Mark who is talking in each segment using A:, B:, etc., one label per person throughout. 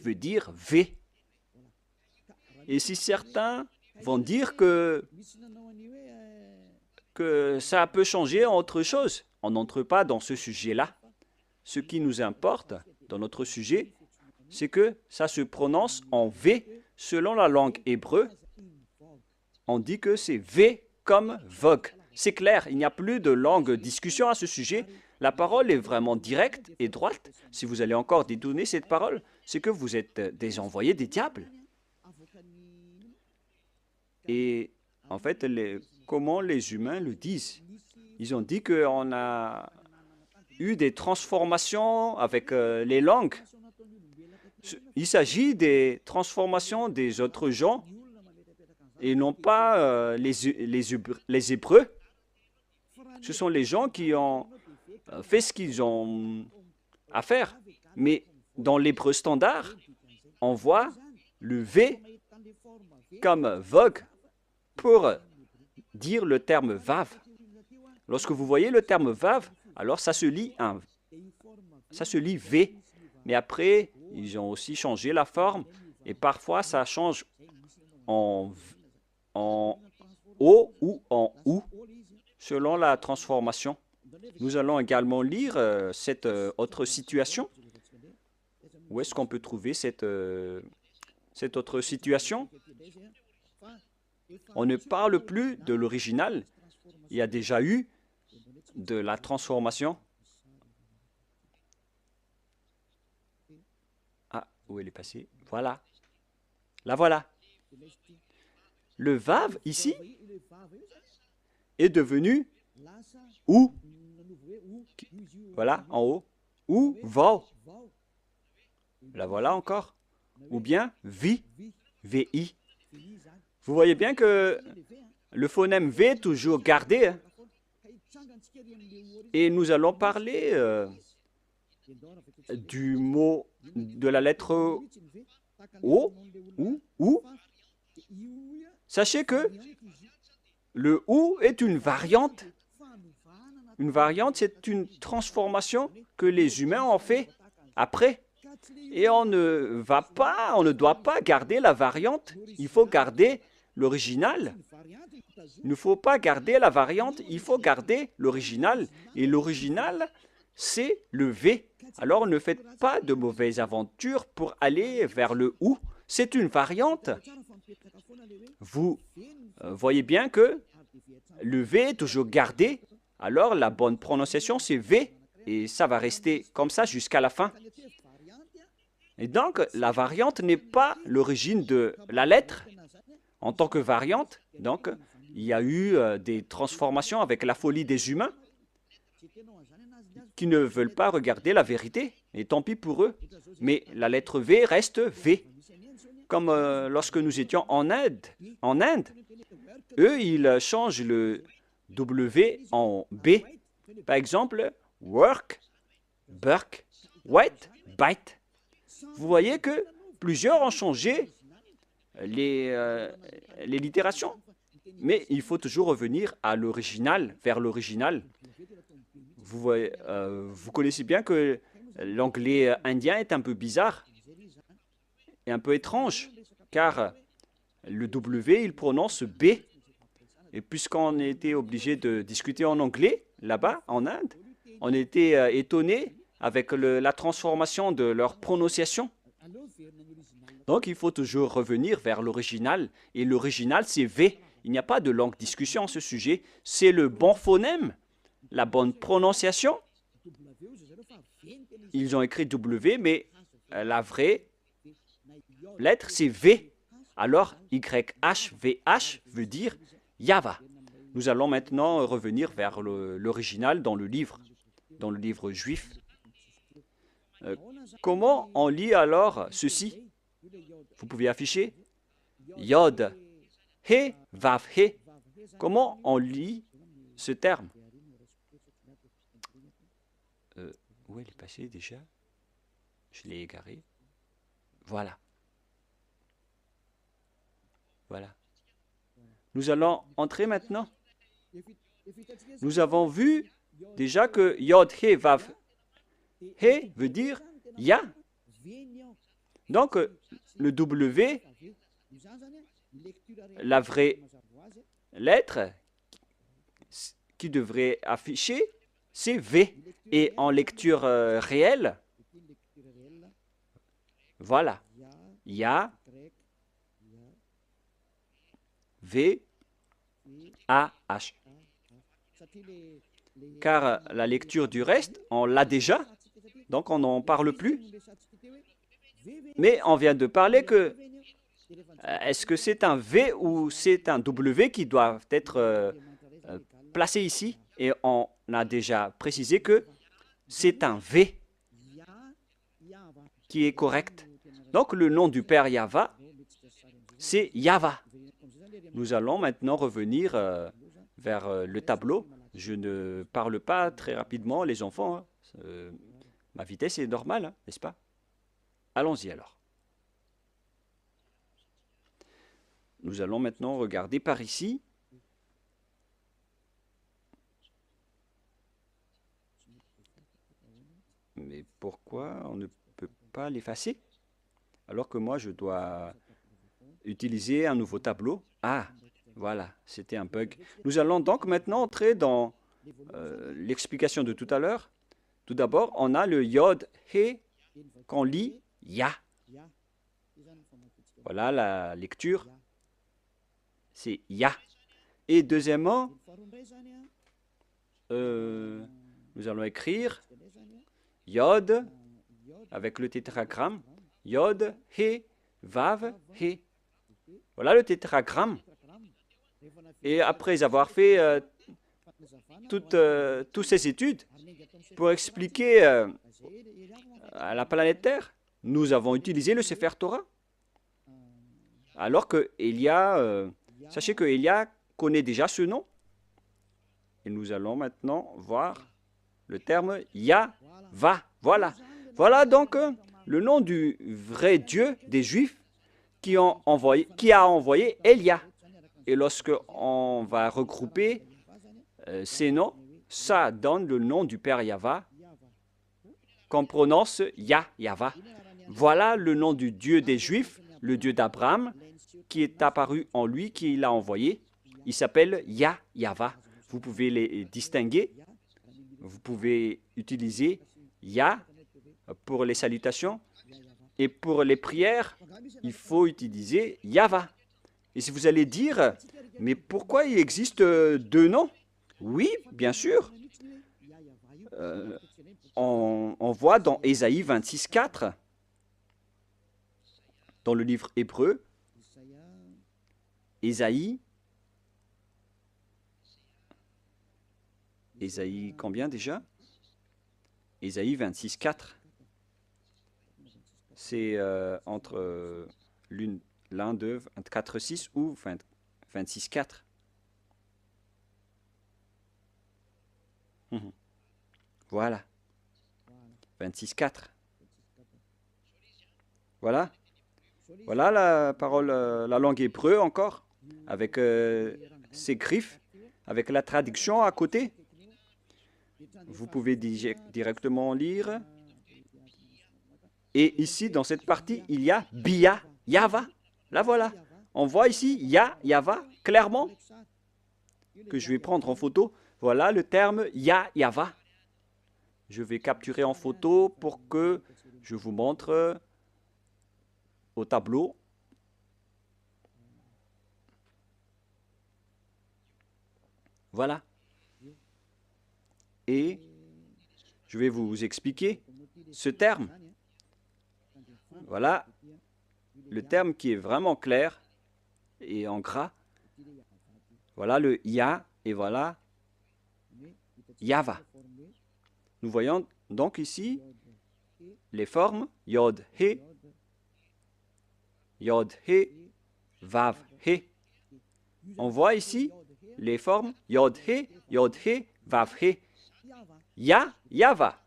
A: veut dire V. Et si certains vont dire que ça peut changer en autre chose, on n'entre pas dans ce sujet-là. Ce qui nous importe dans notre sujet, c'est que ça se prononce en V selon la langue hébreu. On dit que c'est V comme vogue. C'est clair, il n'y a plus de longue discussion à ce sujet. La parole est vraiment directe et droite. Si vous allez encore détourner cette parole, c'est que vous êtes des envoyés des diables. Et en fait, comment les humains le disent? Ils ont dit qu'on a eu des transformations avec les langues. Il s'agit des transformations des autres gens et non pas les Hébreux. Ce sont les gens qui ont fait ce qu'ils ont à faire. Mais dans l'hébreu standard, on voit le V comme vogue pour dire le terme vav. Lorsque vous voyez le terme vav, alors ça se lit V. Mais après, ils ont aussi changé la forme et parfois ça change en O ou en OU selon la transformation. Nous allons également lire cette autre situation. Où est-ce qu'on peut trouver cette autre situation? On ne parle plus de l'original. Il y a déjà eu de la transformation. Ah, où elle est passée? Voilà. La voilà. Le vav, ici, est devenu ou. Voilà, en haut. Ou va. La voilà encore. Ou bien vi, vi. Vous voyez bien que le phonème V est toujours gardé. Hein? Et nous allons parler du mot, de la lettre O, ou. Sachez que le OU est une variante. Une variante, c'est une transformation que les humains ont fait après. Et on ne doit pas garder la variante. Il faut garder l'original. Il ne faut pas garder la variante, il faut garder l'original. Et l'original, c'est le V. Alors ne faites pas de mauvaises aventures pour aller vers le OU. C'est une variante. Vous voyez bien que le V est toujours gardé. Alors la bonne prononciation, c'est V. Et ça va rester comme ça jusqu'à la fin. Et donc, la variante n'est pas l'origine de la lettre. En tant que variante, donc, il y a eu des transformations avec la folie des humains qui ne veulent pas regarder la vérité. Et tant pis pour eux. Mais la lettre V reste V. Comme lorsque nous étions en Inde, eux, ils changent le W en B. Par exemple, work, burk, wet, bite. Vous voyez que plusieurs ont changé les littérations. Mais il faut toujours revenir à l'original, vers l'original. Vous connaissez bien que l'anglais indien est un peu bizarre et un peu étrange, car le W, il prononce B. Et puisqu'on était obligé de discuter en anglais, là-bas, en Inde, on était étonné avec la transformation de leur prononciation. Donc, il faut toujours revenir vers l'original. Et l'original, c'est V. Il n'y a pas de longue discussion à ce sujet. C'est le bon phonème, la bonne prononciation. Ils ont écrit W, mais la vraie lettre, c'est V. Alors, YHVH veut dire Yava. Nous allons maintenant revenir vers l'original dans le livre juif. Comment on lit alors ceci? Vous pouvez afficher Yod, He, Vav, He. Comment on lit ce terme? Où elle est passée déjà? Je l'ai égaré. Voilà. Voilà. Nous allons entrer maintenant. Nous avons vu déjà que Yod, He, Vav, He veut dire Ya. Donc, le W, la vraie lettre qui devrait afficher, c'est V. Et en lecture réelle, voilà, Ya, V, A, H. Car la lecture du reste, on l'a déjà, donc on n'en parle plus. Mais on vient de parler que est-ce que c'est un V ou c'est un W qui doit être placé ici? Et on a déjà précisé que c'est un V qui est correct. Donc le nom du Père Yahva, c'est Yahva. Nous allons maintenant revenir vers le tableau. Je ne parle pas très rapidement, les enfants. Hein. Ma vitesse est normale, hein, n'est-ce pas? Allons-y alors. Nous allons maintenant regarder par ici. Mais pourquoi on ne peut pas l'effacer? Alors que moi, je dois utiliser un nouveau tableau. Ah, voilà, c'était un bug. Nous allons donc maintenant entrer dans l'explication de tout à l'heure. Tout d'abord, on a le Yod, He, qu'on lit Ya. Voilà la lecture. C'est Ya. Et deuxièmement, nous allons écrire Yod avec le tétragramme. Yod, He, Vav, He. Voilà le tétragramme. Et après avoir fait toutes ces études pour expliquer à la planète Terre, nous avons utilisé le Sefer Torah. Alors que Elia, sachez que Elia connaît déjà ce nom. Et nous allons maintenant voir le terme Yahva. Voilà. Voilà donc le nom du vrai Dieu des Juifs qui a envoyé Elia. Et lorsque on va regrouper ces noms, ça donne le nom du Père Yahva qu'on prononce Yahva. Voilà le nom du Dieu des Juifs, le Dieu d'Abraham, qui est apparu en lui, qui l'a envoyé. Il s'appelle Yahva. Vous pouvez les distinguer. Vous pouvez utiliser Ya pour les salutations. Et pour les prières, il faut utiliser Yahva. Et si vous allez dire, mais pourquoi il existe deux noms? Oui, bien sûr. On voit dans Ésaïe 26:4, dans le livre hébreu, Ésaïe combien déjà? Ésaïe 26:4. C'est entre l'un de 24:6 ou 26:4. Voilà. 26:4. Voilà. Voilà la parole, la langue hébreu encore, avec ses griffes, avec la traduction à côté. Vous pouvez directement lire. Et ici, dans cette partie, il y a Bia, Yahva. Là, voilà. On voit ici Yahva, clairement, que je vais prendre en photo. Voilà le terme Yahva. Je vais capturer en photo pour que je vous montre au tableau. Voilà. Et je vais vous expliquer ce terme. Voilà le terme qui est vraiment clair et en gras. Voilà le Ya et voilà Yahva. Nous voyons donc ici les formes Yod, He, Vav, He. On voit ici les formes Yod, He, Vav, He. Yahva.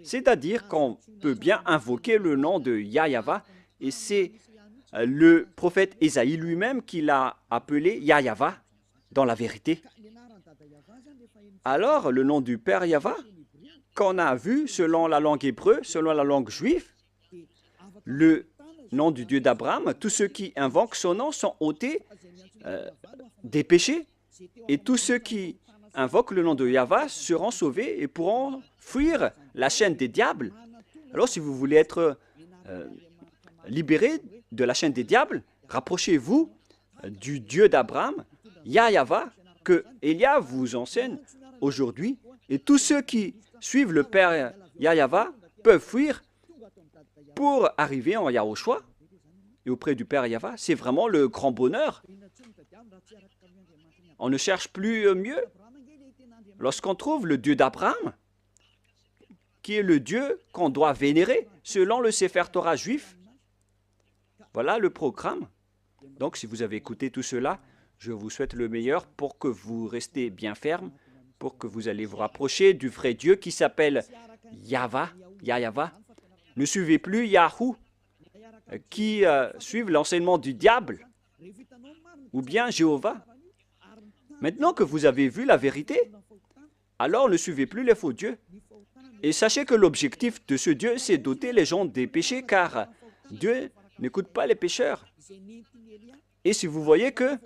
A: C'est-à-dire qu'on peut bien invoquer le nom de Yahva et c'est le prophète Ésaïe lui-même qui l'a appelé Yahva dans la vérité. Alors, le nom du Père Yahva, qu'on a vu selon la langue hébreu, selon la langue juive, le nom du Dieu d'Abraham, tous ceux qui invoquent son nom sont ôtés des péchés, et tous ceux qui invoquent le nom de Yahvé seront sauvés et pourront fuir la chaîne des diables. Alors, si vous voulez être libéré de la chaîne des diables, rapprochez-vous du Dieu d'Abraham, Yahvé, que Élia vous enseigne aujourd'hui. Et tous ceux qui suivent le Père Yahvé peuvent fuir pour arriver en Yahushua et auprès du Père Yahvé. C'est vraiment le grand bonheur. On ne cherche plus mieux. Lorsqu'on trouve le Dieu d'Abraham, qui est le Dieu qu'on doit vénérer selon le Sefer Torah juif, voilà le programme. Donc, si vous avez écouté tout cela, je vous souhaite le meilleur pour que vous restez bien ferme, pour que vous allez vous rapprocher du vrai Dieu qui s'appelle Yahvé. Ne suivez plus Yahou, qui suivent l'enseignement du diable, ou bien Jéhovah. Maintenant que vous avez vu la vérité, alors ne suivez plus les faux dieux. Et sachez que l'objectif de ce Dieu, c'est d'ôter les gens des péchés, car Dieu n'écoute pas les pécheurs. Et si vous voyez que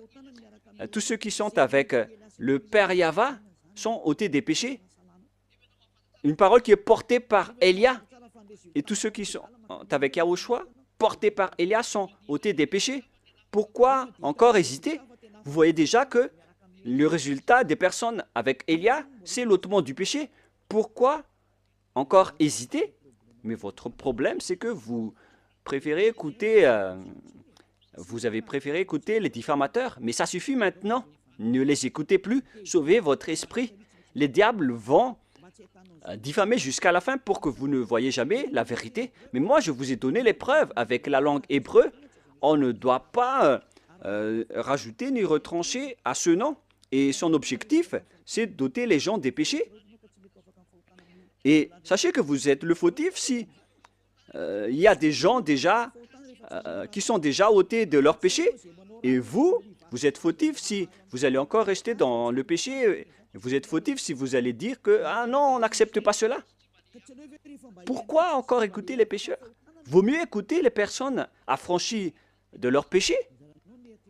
A: tous ceux qui sont avec le Père Yahvé sont ôtés des péchés, une parole qui est portée par Élia, et tous ceux qui sont avec Yahushua, portés par Élia, sont ôtés des péchés. Pourquoi encore hésiter? Vous voyez déjà que le résultat des personnes avec Élia, c'est l'ôtement du péché. Pourquoi encore hésiter? Mais votre problème, c'est que vous préférez écouter, vous avez préféré écouter les diffamateurs. Mais ça suffit maintenant. Ne les écoutez plus. Sauvez votre esprit. Les diables vont diffamer jusqu'à la fin pour que vous ne voyez jamais la vérité. Mais moi, je vous ai donné les preuves. Avec la langue hébreu, on ne doit pas rajouter ni retrancher à ce nom. Et son objectif, c'est d'ôter les gens des péchés. Et sachez que vous êtes le fautif si il y a des gens déjà qui sont déjà ôtés de leur péché. Et vous êtes fautif si vous allez encore rester dans le péché. Vous êtes fautif si vous allez dire que « Ah non, on n'accepte pas cela ». Pourquoi encore écouter les pécheurs? Vaut mieux écouter les personnes affranchies de leur péché.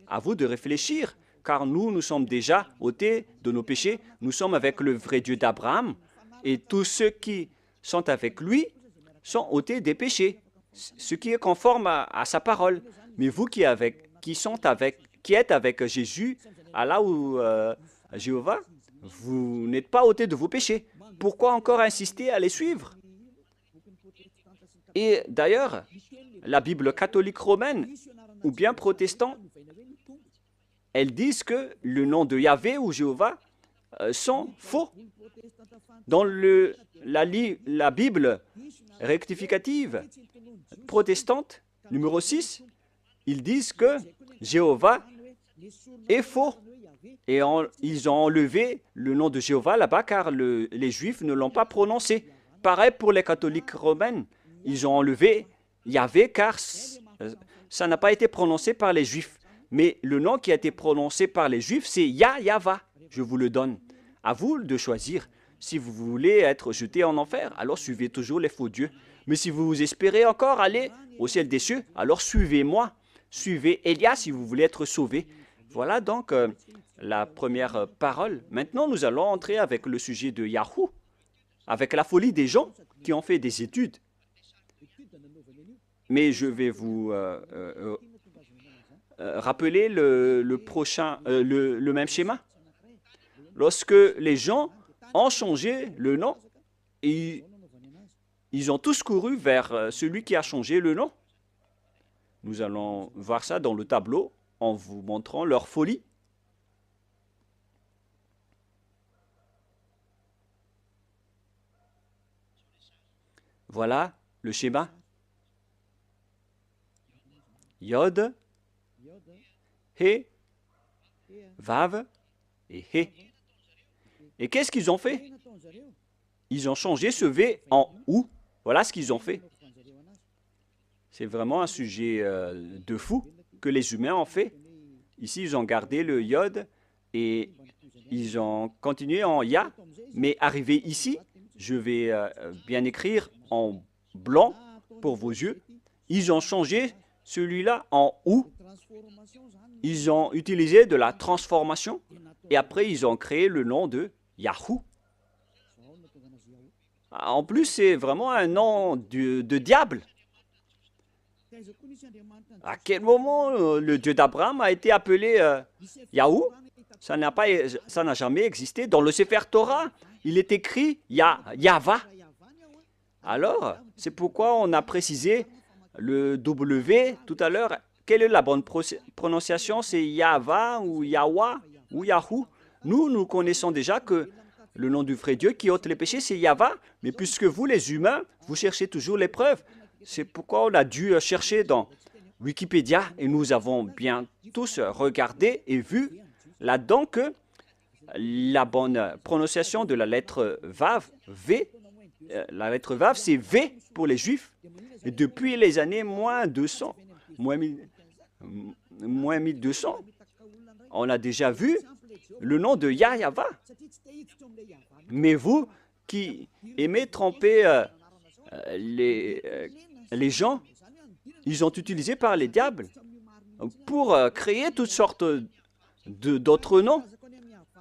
A: À vous de réfléchir, car nous sommes déjà ôtés de nos péchés. Nous sommes avec le vrai Dieu d'Abraham. Et tous ceux qui sont avec lui sont ôtés des péchés, ce qui est conforme à sa parole. Mais vous qui êtes avec Jésus, Allah ou Jéhovah, vous n'êtes pas ôtés de vos péchés. Pourquoi encore insister à les suivre? Et d'ailleurs, la Bible catholique romaine ou bien protestante, elles disent que le nom de Yahvé ou Jéhovah sont faux. Dans la Bible rectificative protestante, numéro 6, ils disent que Jéhovah est faux. Et ils ont enlevé le nom de Jéhovah là-bas car les Juifs ne l'ont pas prononcé. Pareil pour les catholiques romaines. Ils ont enlevé Yahvé car ça n'a pas été prononcé par les Juifs. Mais le nom qui a été prononcé par les Juifs, c'est Yahvé. Je vous le donne. À vous de choisir. Si vous voulez être jeté en enfer, alors suivez toujours les faux dieux. Mais si vous espérez encore aller au ciel des cieux, alors suivez-moi. Suivez Élia si vous voulez être sauvé. Voilà donc la première parole. Maintenant, nous allons entrer avec le sujet de Yahou, avec la folie des gens qui ont fait des études. Mais je vais vous rappeler le même schéma. Lorsque les gens ont changé le nom, et ils ont tous couru vers celui qui a changé le nom. Nous allons voir ça dans le tableau en vous montrant leur folie. Voilà le schéma. Yod, He, Vav et He. Et qu'est-ce qu'ils ont fait? Ils ont changé ce V en OU. Voilà ce qu'ils ont fait. C'est vraiment un sujet de fou que les humains ont fait. Ici, ils ont gardé le Yod et ils ont continué en Ya. Mais arrivé ici, je vais bien écrire en blanc pour vos yeux. Ils ont changé celui-là en ou, ils ont utilisé de la transformation et après ils ont créé le nom de Yahoo. En plus, c'est vraiment un nom de diable. À quel moment le Dieu d'Abraham a été appelé Yahoo? Ça n'a jamais existé. Dans le Sefer Torah, il est écrit Yahva. Alors, c'est pourquoi on a précisé le W tout à l'heure. Quelle est la bonne prononciation? C'est Yahva ou Yahwa ou Yahoo? Nous connaissons déjà que le nom du vrai Dieu qui ôte les péchés, c'est Yahva. Mais puisque vous, les humains, vous cherchez toujours les preuves, c'est pourquoi on a dû chercher dans Wikipédia et nous avons bien tous regardé et vu là-dedans que la bonne prononciation de la lettre Vav, V, la lettre Vav, c'est V pour les Juifs. Et depuis les années moins 200, moins 1200, on a déjà vu le nom de Yahva. Mais vous qui aimez tromper les gens, ils ont utilisé par les diables pour créer toutes sortes d'autres noms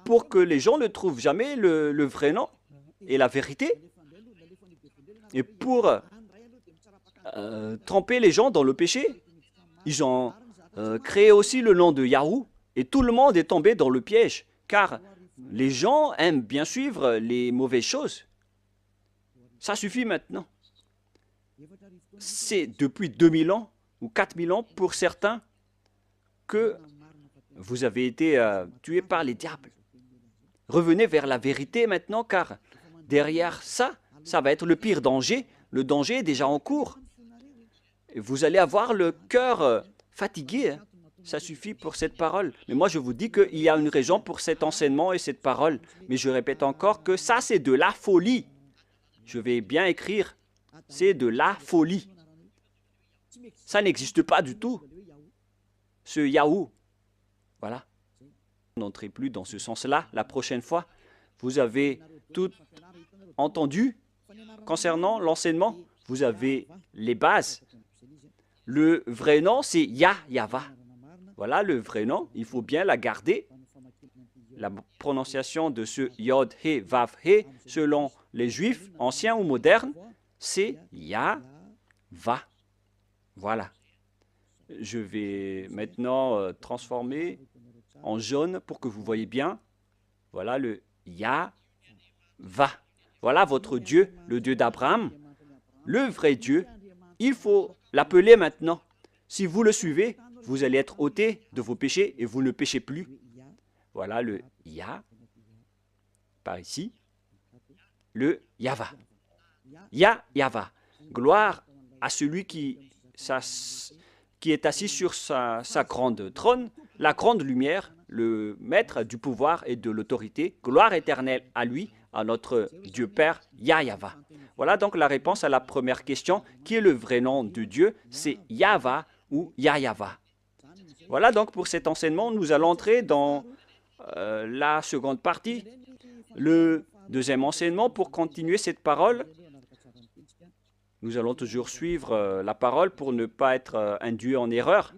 A: pour que les gens ne trouvent jamais le vrai nom et la vérité et pour tremper les gens dans le péché. Ils ont créé aussi le nom de Yahoo et tout le monde est tombé dans le piège car les gens aiment bien suivre les mauvaises choses. Ça suffit maintenant. C'est depuis 2000 ans ou 4000 ans pour certains que vous avez été tués par les diables. Revenez vers la vérité maintenant, car derrière ça, ça va être le pire danger. Le danger est déjà en cours. Et vous allez avoir le cœur fatigué. Hein. Ça suffit pour cette parole. Mais moi, je vous dis qu'il y a une raison pour cet enseignement et cette parole. Mais je répète encore que ça, c'est de la folie. Je vais bien écrire. C'est de la folie. Ça n'existe pas du tout. Ce Yahoo. Voilà. N'entrez plus dans ce sens-là la prochaine fois. Vous avez tout entendu concernant l'enseignement. Vous avez les bases. Le vrai nom, c'est Yahva. Voilà le vrai nom. Il faut bien la garder. La prononciation de ce Yod, He, Vav, He, selon les Juifs, anciens ou modernes, c'est Yahva. Voilà. Je vais maintenant transformer en jaune pour que vous voyez bien. Voilà le Yahva. Voilà votre Dieu, le Dieu d'Abraham, le vrai Dieu. Il faut l'appeler maintenant. Si vous le suivez, vous allez être ôté de vos péchés et vous ne péchez plus. Voilà le par ici, le Yahva. Yahva. Gloire à celui qui est assis sur sa grande trône, la grande lumière, le maître du pouvoir et de l'autorité. Gloire éternelle à lui, à notre Dieu Père, Yahva. Voilà donc la réponse à la première question. Qui est le vrai nom de Dieu? C'est Yahva ou Yahva. Voilà donc pour cet enseignement, nous allons entrer dans la seconde partie, le deuxième enseignement. Pour continuer cette parole, nous allons toujours suivre la parole pour ne pas être induit en erreur.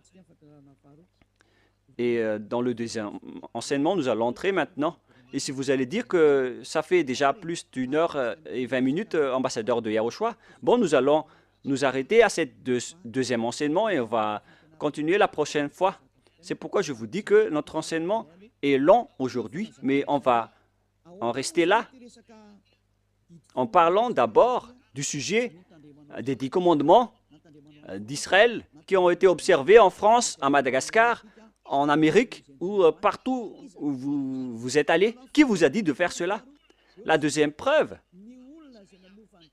A: Et dans le deuxième enseignement, nous allons entrer maintenant. Et si vous allez dire que ça fait déjà plus d'1 heure et 20 minutes, ambassadeur de Yahushua, bon, nous allons nous arrêter à ce deuxième enseignement et on va continuer la prochaine fois. C'est pourquoi je vous dis que notre enseignement est long aujourd'hui, mais on va en rester là en parlant d'abord du sujet des 10 commandements d'Israël qui ont été observés en France, à Madagascar, en Amérique ou partout où vous êtes allés. Qui vous a dit de faire cela? La deuxième preuve,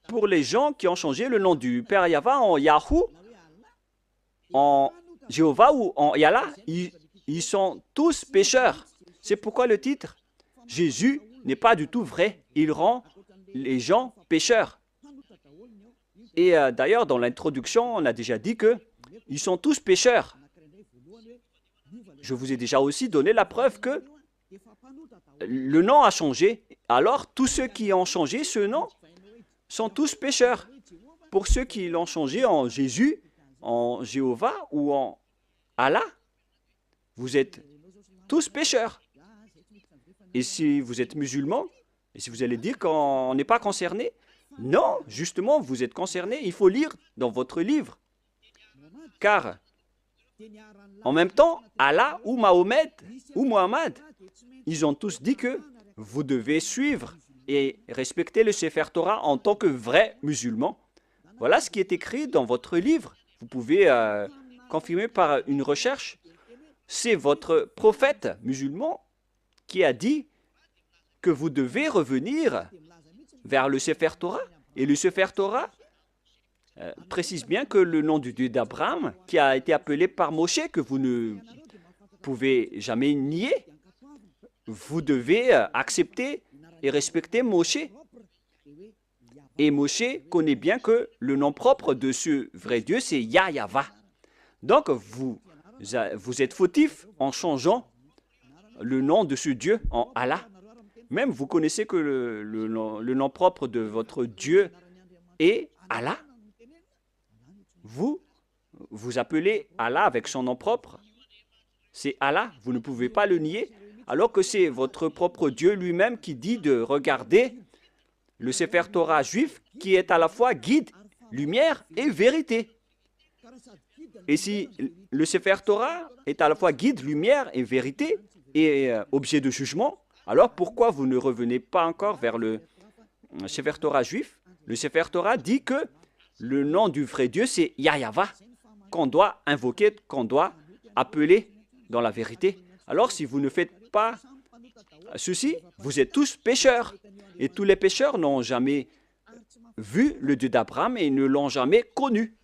A: pour les gens qui ont changé le nom du Père Yahva en Yahoo, en Jéhovah ou en Yallah, ils sont tous pécheurs. C'est pourquoi le titre, Jésus n'est pas du tout vrai. Il rend les gens pécheurs. Et d'ailleurs, dans l'introduction, on a déjà dit qu'ils sont tous pécheurs. Je vous ai déjà aussi donné la preuve que le nom a changé. Alors, tous ceux qui ont changé ce nom sont tous pécheurs. Pour ceux qui l'ont changé en Jésus, ils sont tous pécheurs. Et d'ailleurs, dans l'introduction, on a déjà dit qu'ils sont tous pécheurs. Je vous ai déjà aussi donné la preuve que le nom a changé. Alors, tous ceux qui ont changé ce nom sont tous pécheurs. Sont tous pécheurs. en Jéhovah ou en Allah, vous êtes tous pécheurs. Et si vous êtes musulman, et si vous allez dire qu'on n'est pas concerné, non, justement, vous êtes concerné. Il faut lire dans votre livre. Car, en même temps, Allah ou Mahomet ou Mohammed, ils ont tous dit que vous devez suivre et respecter le Sefer Torah en tant que vrai musulman. Voilà ce qui est écrit dans votre livre. Vous pouvez confirmer par une recherche. C'est votre prophète musulman qui a dit que vous devez revenir vers le Sefer Torah. Et le Sefer Torah précise bien que le nom du Dieu d'Abraham, qui a été appelé par Moshe, que vous ne pouvez jamais nier, vous devez accepter et respecter Moshe. Et Moshe connaît bien que le nom propre de ce vrai Dieu, c'est Yahweh. Donc, vous êtes fautif en changeant le nom de ce Dieu en Allah. Même vous connaissez que le nom propre de votre Dieu est Allah. Vous appelez Allah avec son nom propre. C'est Allah, vous ne pouvez pas le nier, alors que c'est votre propre Dieu lui-même qui dit de regarder le Sefer Torah juif qui est à la fois guide, lumière et vérité. Et si le Sefer Torah est à la fois guide, lumière et vérité et objet de jugement, alors pourquoi vous ne revenez pas encore vers le Sefer Torah juif? Le Sefer Torah dit que le nom du vrai Dieu, c'est Yahweh, qu'on doit invoquer, qu'on doit appeler dans la vérité. Alors si vous ne faites pas ceci, vous êtes tous pécheurs. Et tous les pécheurs n'ont jamais vu le Dieu d'Abraham et ne l'ont jamais connu.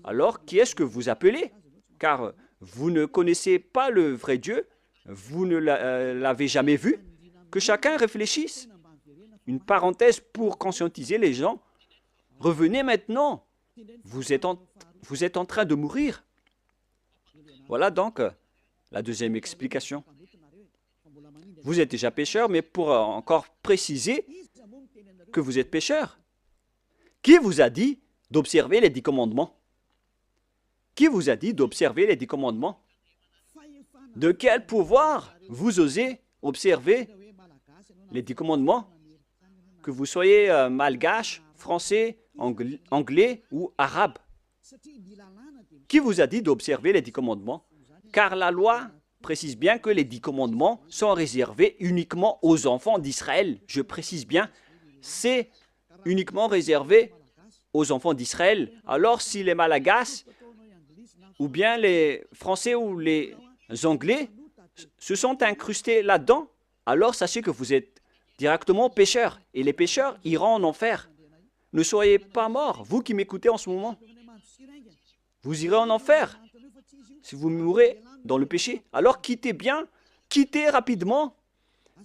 A: Alors qui est-ce que vous appelez? Car vous ne connaissez pas le vrai Dieu, vous ne l'avez jamais vu. Que chacun réfléchisse. Une parenthèse pour conscientiser les gens. Revenez maintenant. Vous êtes en train de mourir. Voilà donc la deuxième explication. Vous êtes déjà pécheur, mais pour encore préciser que vous êtes pécheur, qui vous a dit d'observer les 10 commandements? Qui vous a dit d'observer les 10 commandements? De quel pouvoir vous osez observer les 10 commandements? Que vous soyez malgache, français, anglais ou arabe. Qui vous a dit d'observer les 10 commandements? Car la loi précise bien que les 10 commandements sont réservés uniquement aux enfants d'Israël. Je précise bien, c'est uniquement réservé aux enfants d'Israël. Alors si les Malagasy, ou bien les Français ou les Anglais se sont incrustés là-dedans, alors sachez que vous êtes directement pécheurs. Et les pécheurs iront en enfer. Ne soyez pas morts, vous qui m'écoutez en ce moment. Vous irez en enfer si vous mourrez dans le péché. Alors quittez rapidement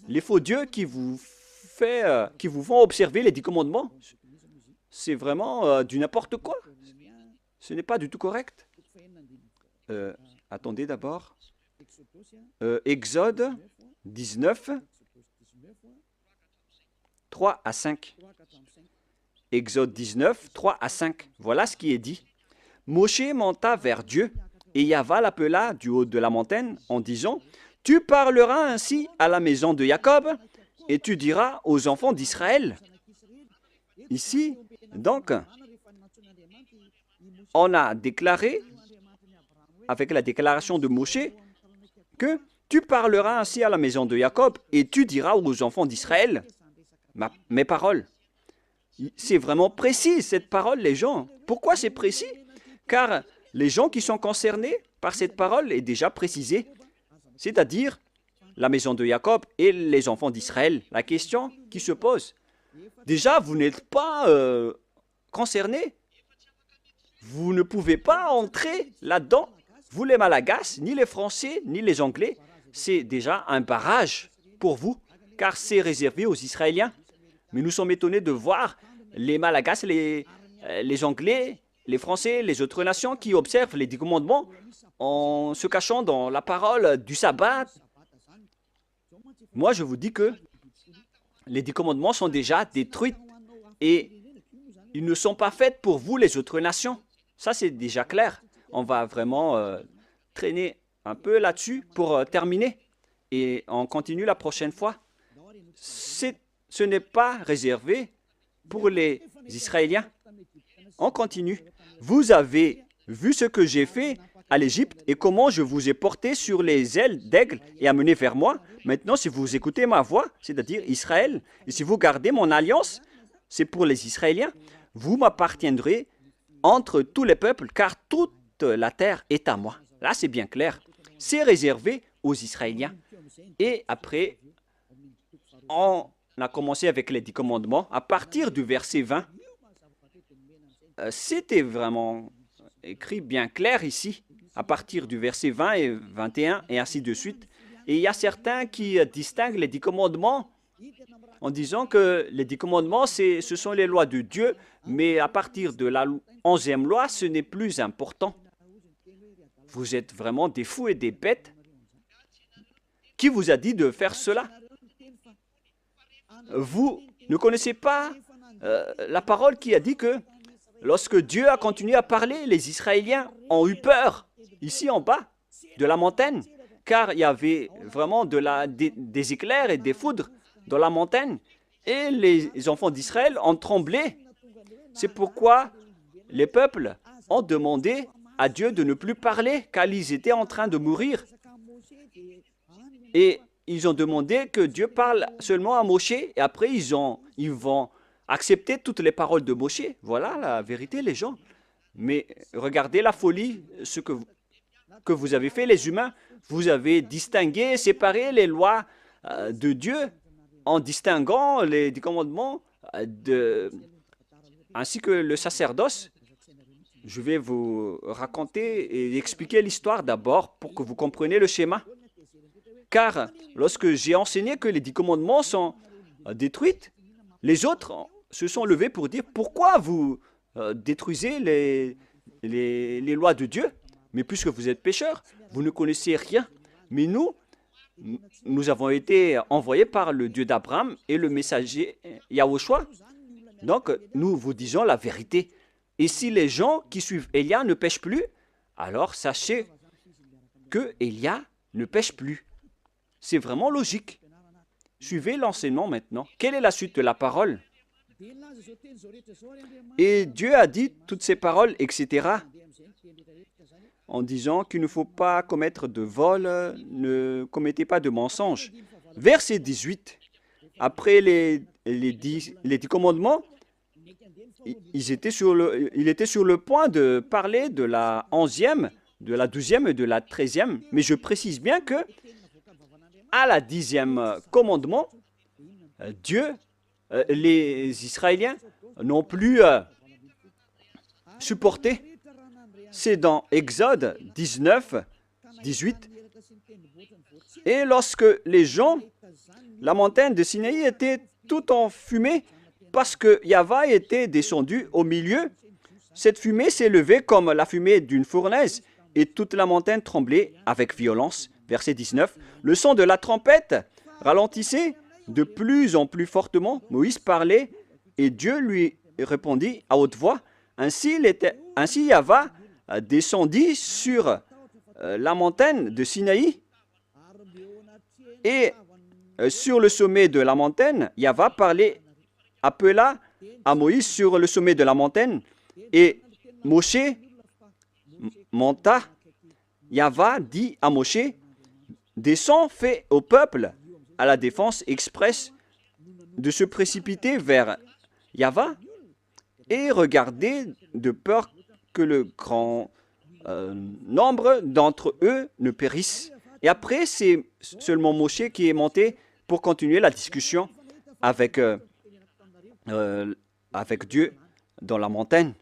A: les faux dieux qui vous font observer les 10 commandements. C'est vraiment du n'importe quoi. Ce n'est pas du tout correct. Attendez d'abord. Exode 19, 3 à 5. Exode 19, 3 à 5. Voilà ce qui est dit. Moshe monta vers Dieu, et Yahweh l'appela du haut de la montagne en disant, « Tu parleras ainsi à la maison de Jacob, et tu diras aux enfants d'Israël. » Ici, donc, on a déclaré, avec la déclaration de Moshe, que tu parleras ainsi à la maison de Jacob, et tu diras aux enfants d'Israël mes paroles. C'est vraiment précis, cette parole, les gens. Pourquoi c'est précis? Car les gens qui sont concernés par cette parole est déjà précisée, c'est-à-dire la maison de Jacob et les enfants d'Israël. La question qui se pose, déjà, vous n'êtes pas concernés. Vous ne pouvez pas entrer là-dedans. Vous, les Malagasy, ni les Français, ni les Anglais, c'est déjà un barrage pour vous, car c'est réservé aux Israéliens. Mais nous sommes étonnés de voir les Malagasy, les Anglais, les Français, les autres nations qui observent les 10 commandements en se cachant dans la parole du sabbat. Moi, je vous dis que les 10 commandements sont déjà détruits et ils ne sont pas faits pour vous, les autres nations. Ça, c'est déjà clair. on va vraiment traîner un peu là-dessus pour terminer. Et on continue la prochaine fois. Ce n'est pas réservé pour les Israéliens. On continue. Vous avez vu ce que j'ai fait à l'Égypte et comment je vous ai porté sur les ailes d'aigle et amené vers moi. Maintenant, si vous écoutez ma voix, c'est-à-dire Israël, et si vous gardez mon alliance, c'est pour les Israéliens, vous m'appartiendrez entre tous les peuples, car toute la terre est à moi. Là, c'est bien clair. C'est réservé aux Israéliens. Et après, on a commencé avec les 10 commandements. À partir du verset 20, c'était vraiment écrit bien clair ici, à partir du verset 20 et 21, et ainsi de suite. Et il y a certains qui distinguent les 10 commandements en disant que les 10 commandements, ce sont les lois de Dieu, mais à partir de la 11e loi, ce n'est plus important. Vous êtes vraiment des fous et des bêtes. Qui vous a dit de faire cela? Vous ne connaissez pas la parole qui a dit que lorsque Dieu a continué à parler, les Israéliens ont eu peur, ici en bas, de la montagne, car il y avait vraiment des éclairs et des foudres dans la montagne, et les enfants d'Israël ont tremblé. C'est pourquoi les peuples ont demandé à Dieu de ne plus parler, car ils étaient en train de mourir. Et ils ont demandé que Dieu parle seulement à Moshe, et après ils vont accepter toutes les paroles de Moshe. Voilà la vérité, les gens. Mais regardez la folie, ce que vous avez fait, les humains. Vous avez distingué, séparé les lois de Dieu en distinguant les 10 commandements ainsi que le sacerdoce. Je vais vous raconter et expliquer l'histoire d'abord pour que vous compreniez le schéma. Car lorsque j'ai enseigné que les 10 commandements sont détruits, les autres se sont levés pour dire pourquoi vous détruisez les lois de Dieu. Mais puisque vous êtes pécheurs, vous ne connaissez rien. Mais nous avons été envoyés par le Dieu d'Abraham et le messager Yahushua. Donc, nous vous disons la vérité. Et si les gens qui suivent Élia ne pêchent plus, alors sachez que Élia ne pêche plus. C'est vraiment logique. Suivez l'enseignement maintenant. Quelle est la suite de la parole? Et Dieu a dit toutes ces paroles, etc., en disant qu'il ne faut pas commettre de vol, ne commettez pas de mensonge. Verset 18, après les 10 commandements, il était sur le point de parler de la 11e, de la 12e et de la 13e, mais je précise bien que à la 10e commandement, Dieu, les Israéliens n'ont plus supporté. C'est dans Exode 19, 18. Et lorsque les gens, la montagne de Sinaï était tout en fumée parce que Yahva était descendu au milieu. Cette fumée s'est levée comme la fumée d'une fournaise et toute la montagne tremblait avec violence. Verset 19. Le son de la trompette ralentissait de plus en plus fortement. Moïse parlait et Dieu lui répondit à haute voix. Ainsi Yahva descendit sur la montagne de Sinaï et sur le sommet de la montagne, Yahva appela à Moïse sur le sommet de la montagne et Moshe monta. Yahva dit à Moshe, descends, fais au peuple à la défense expresse de se précipiter vers Yahva et regardez de peur que le grand nombre d'entre eux ne périssent. Et après, c'est seulement Moshe qui est monté pour continuer la discussion avec Dieu dans la montagne.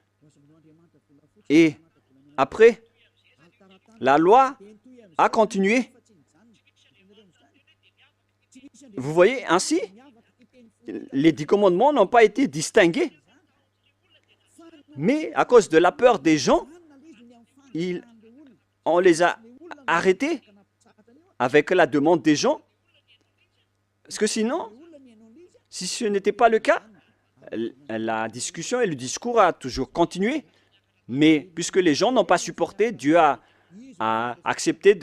A: Et après, la loi a continué. Vous voyez, ainsi, les 10 commandements n'ont pas été distingués. Mais à cause de la peur des gens, on les a arrêtés avec la demande des gens. Parce que sinon, si ce n'était pas le cas, la discussion et le discours a toujours continué. Mais puisque les gens n'ont pas supporté, Dieu a accepté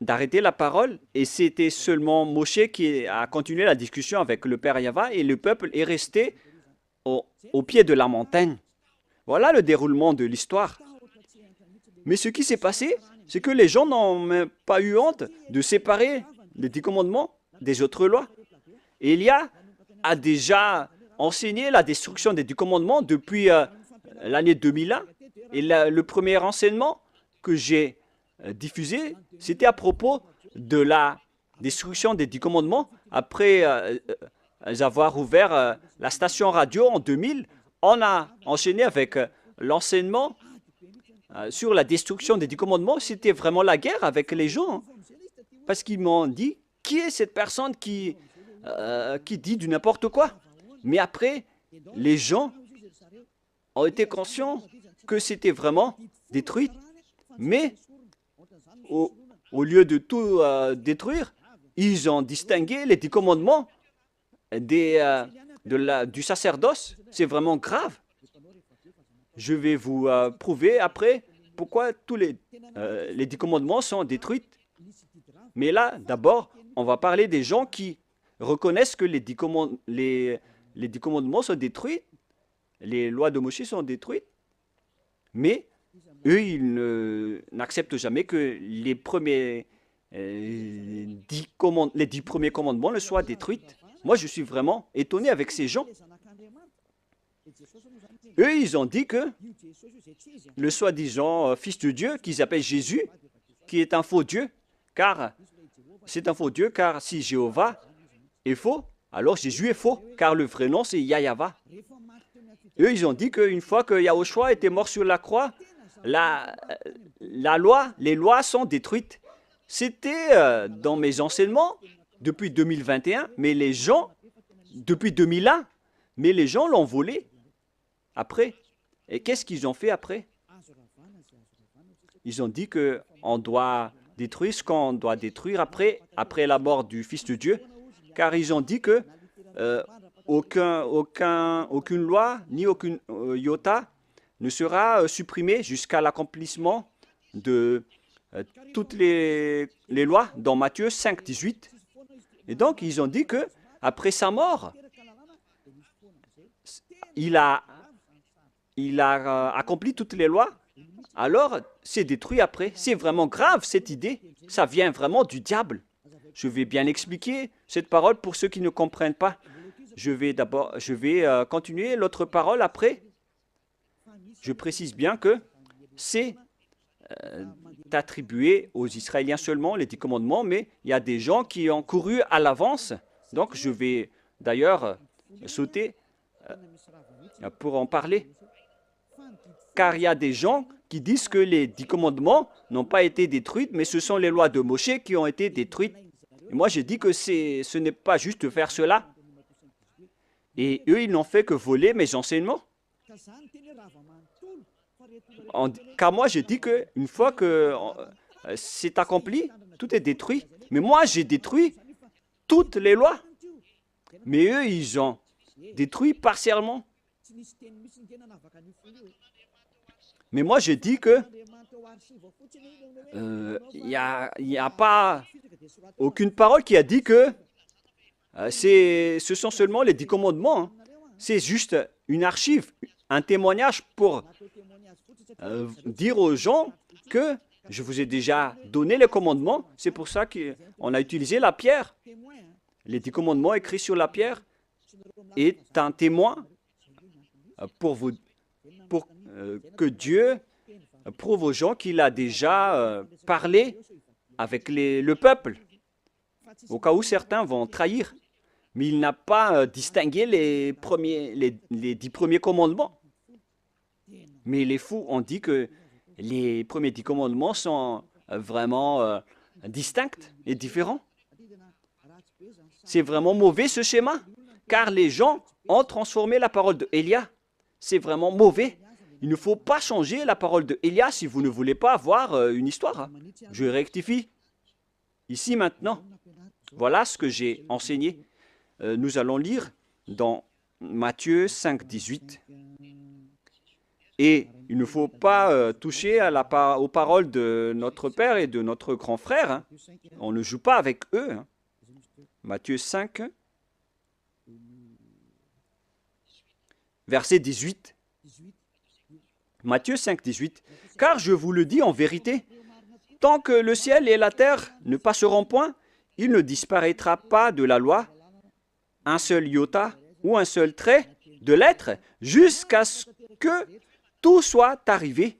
A: d'arrêter la parole. Et c'était seulement Moshe qui a continué la discussion avec le Père Yahva et le peuple est resté au pied de la montagne. Voilà le déroulement de l'histoire. Mais ce qui s'est passé, c'est que les gens n'ont même pas eu honte de séparer les 10 commandements des autres lois. Et Élia a déjà enseigné la destruction des 10 commandements depuis l'année 2001. Et le premier enseignement que j'ai diffusé, c'était à propos de la destruction des 10 commandements. Après avoir ouvert la station radio en 2000, on a enchaîné avec l'enseignement sur la destruction des 10 commandements. C'était vraiment la guerre avec les gens. Hein, parce qu'ils m'ont dit, qui est cette personne qui dit du n'importe quoi? Mais après, les gens ont été conscients que c'était vraiment détruit. Mais au lieu de tout détruire, ils ont distingué les 10 commandements du sacerdoce. C'est vraiment grave. Je vais vous prouver après pourquoi tous les 10 commandements sont détruits. Mais là, d'abord, on va parler des gens qui reconnaissent que les 10 commandements sont détruits, les lois de Moïse sont détruites, mais eux, ils n'acceptent jamais que les 10 premiers commandements ne soient détruits. Moi, je suis vraiment étonné avec ces gens. Eux, ils ont dit que le soi-disant fils de Dieu, qu'ils appellent Jésus, qui est un faux Dieu, car c'est un faux Dieu, car si Jéhovah est faux, alors Jésus est faux, car le vrai nom c'est Yahva. Eux, ils ont dit qu'une fois que Yahushua était mort sur la croix, les lois sont détruites. C'était dans mes enseignements depuis 2021, mais les gens, depuis 2001, mais les gens l'ont volé après. Et qu'est-ce qu'ils ont fait après? Ils ont dit qu'on doit détruire ce qu'on doit détruire après la mort du Fils de Dieu, car ils ont dit que aucune loi ni aucune iota ne sera supprimée jusqu'à l'accomplissement de toutes les lois dans Matthieu 5, 18. Et donc, ils ont dit que après sa mort, il a accompli toutes les lois, alors c'est détruit après. C'est vraiment grave cette idée. Ça vient vraiment du diable. Je vais bien expliquer cette parole pour ceux qui ne comprennent pas. Je vais continuer l'autre parole après. Je précise bien que c'est attribué aux Israéliens seulement, les 10 commandements, mais il y a des gens qui ont couru à l'avance. Donc je vais d'ailleurs sauter pour en parler. Car il y a des gens qui disent que les 10 commandements n'ont pas été détruits, mais ce sont les lois de Moshe qui ont été détruites. Et moi, j'ai dit que ce n'est pas juste de faire cela. Et eux, ils n'ont fait que voler mes enseignements. Car moi, j'ai dit qu'une fois que c'est accompli, tout est détruit. Mais moi, j'ai détruit toutes les lois. Mais eux, ils ont détruit partiellement. Mais moi, j'ai dit que il n'y a pas aucune parole qui a dit que ce sont seulement les 10 commandements. Hein. C'est juste une archive, un témoignage pour dire aux gens que je vous ai déjà donné les commandements. C'est pour ça qu'on a utilisé la pierre. Les 10 commandements écrits sur la pierre est un témoin pour que Dieu prouve aux gens qu'il a déjà parlé avec le peuple, au cas où certains vont trahir. Mais il n'a pas distingué les 10 premiers commandements. Mais les fous ont dit que les premiers 10 commandements sont vraiment distincts et différents. C'est vraiment mauvais ce schéma, car les gens ont transformé la parole de Élia. C'est vraiment mauvais. Il ne faut pas changer la parole de Élia si vous ne voulez pas avoir une histoire. Hein. Je rectifie. Ici maintenant, voilà ce que j'ai enseigné. Nous allons lire dans Matthieu 5, 18. Et il ne faut pas toucher aux paroles de notre père et de notre grand frère. Hein. On ne joue pas avec eux. Hein. Matthieu 5, verset 18. Matthieu 5, 18. Car je vous le dis en vérité, tant que le ciel et la terre ne passeront point, il ne disparaîtra pas de la loi un seul iota ou un seul trait de lettre jusqu'à ce que tout soit arrivé.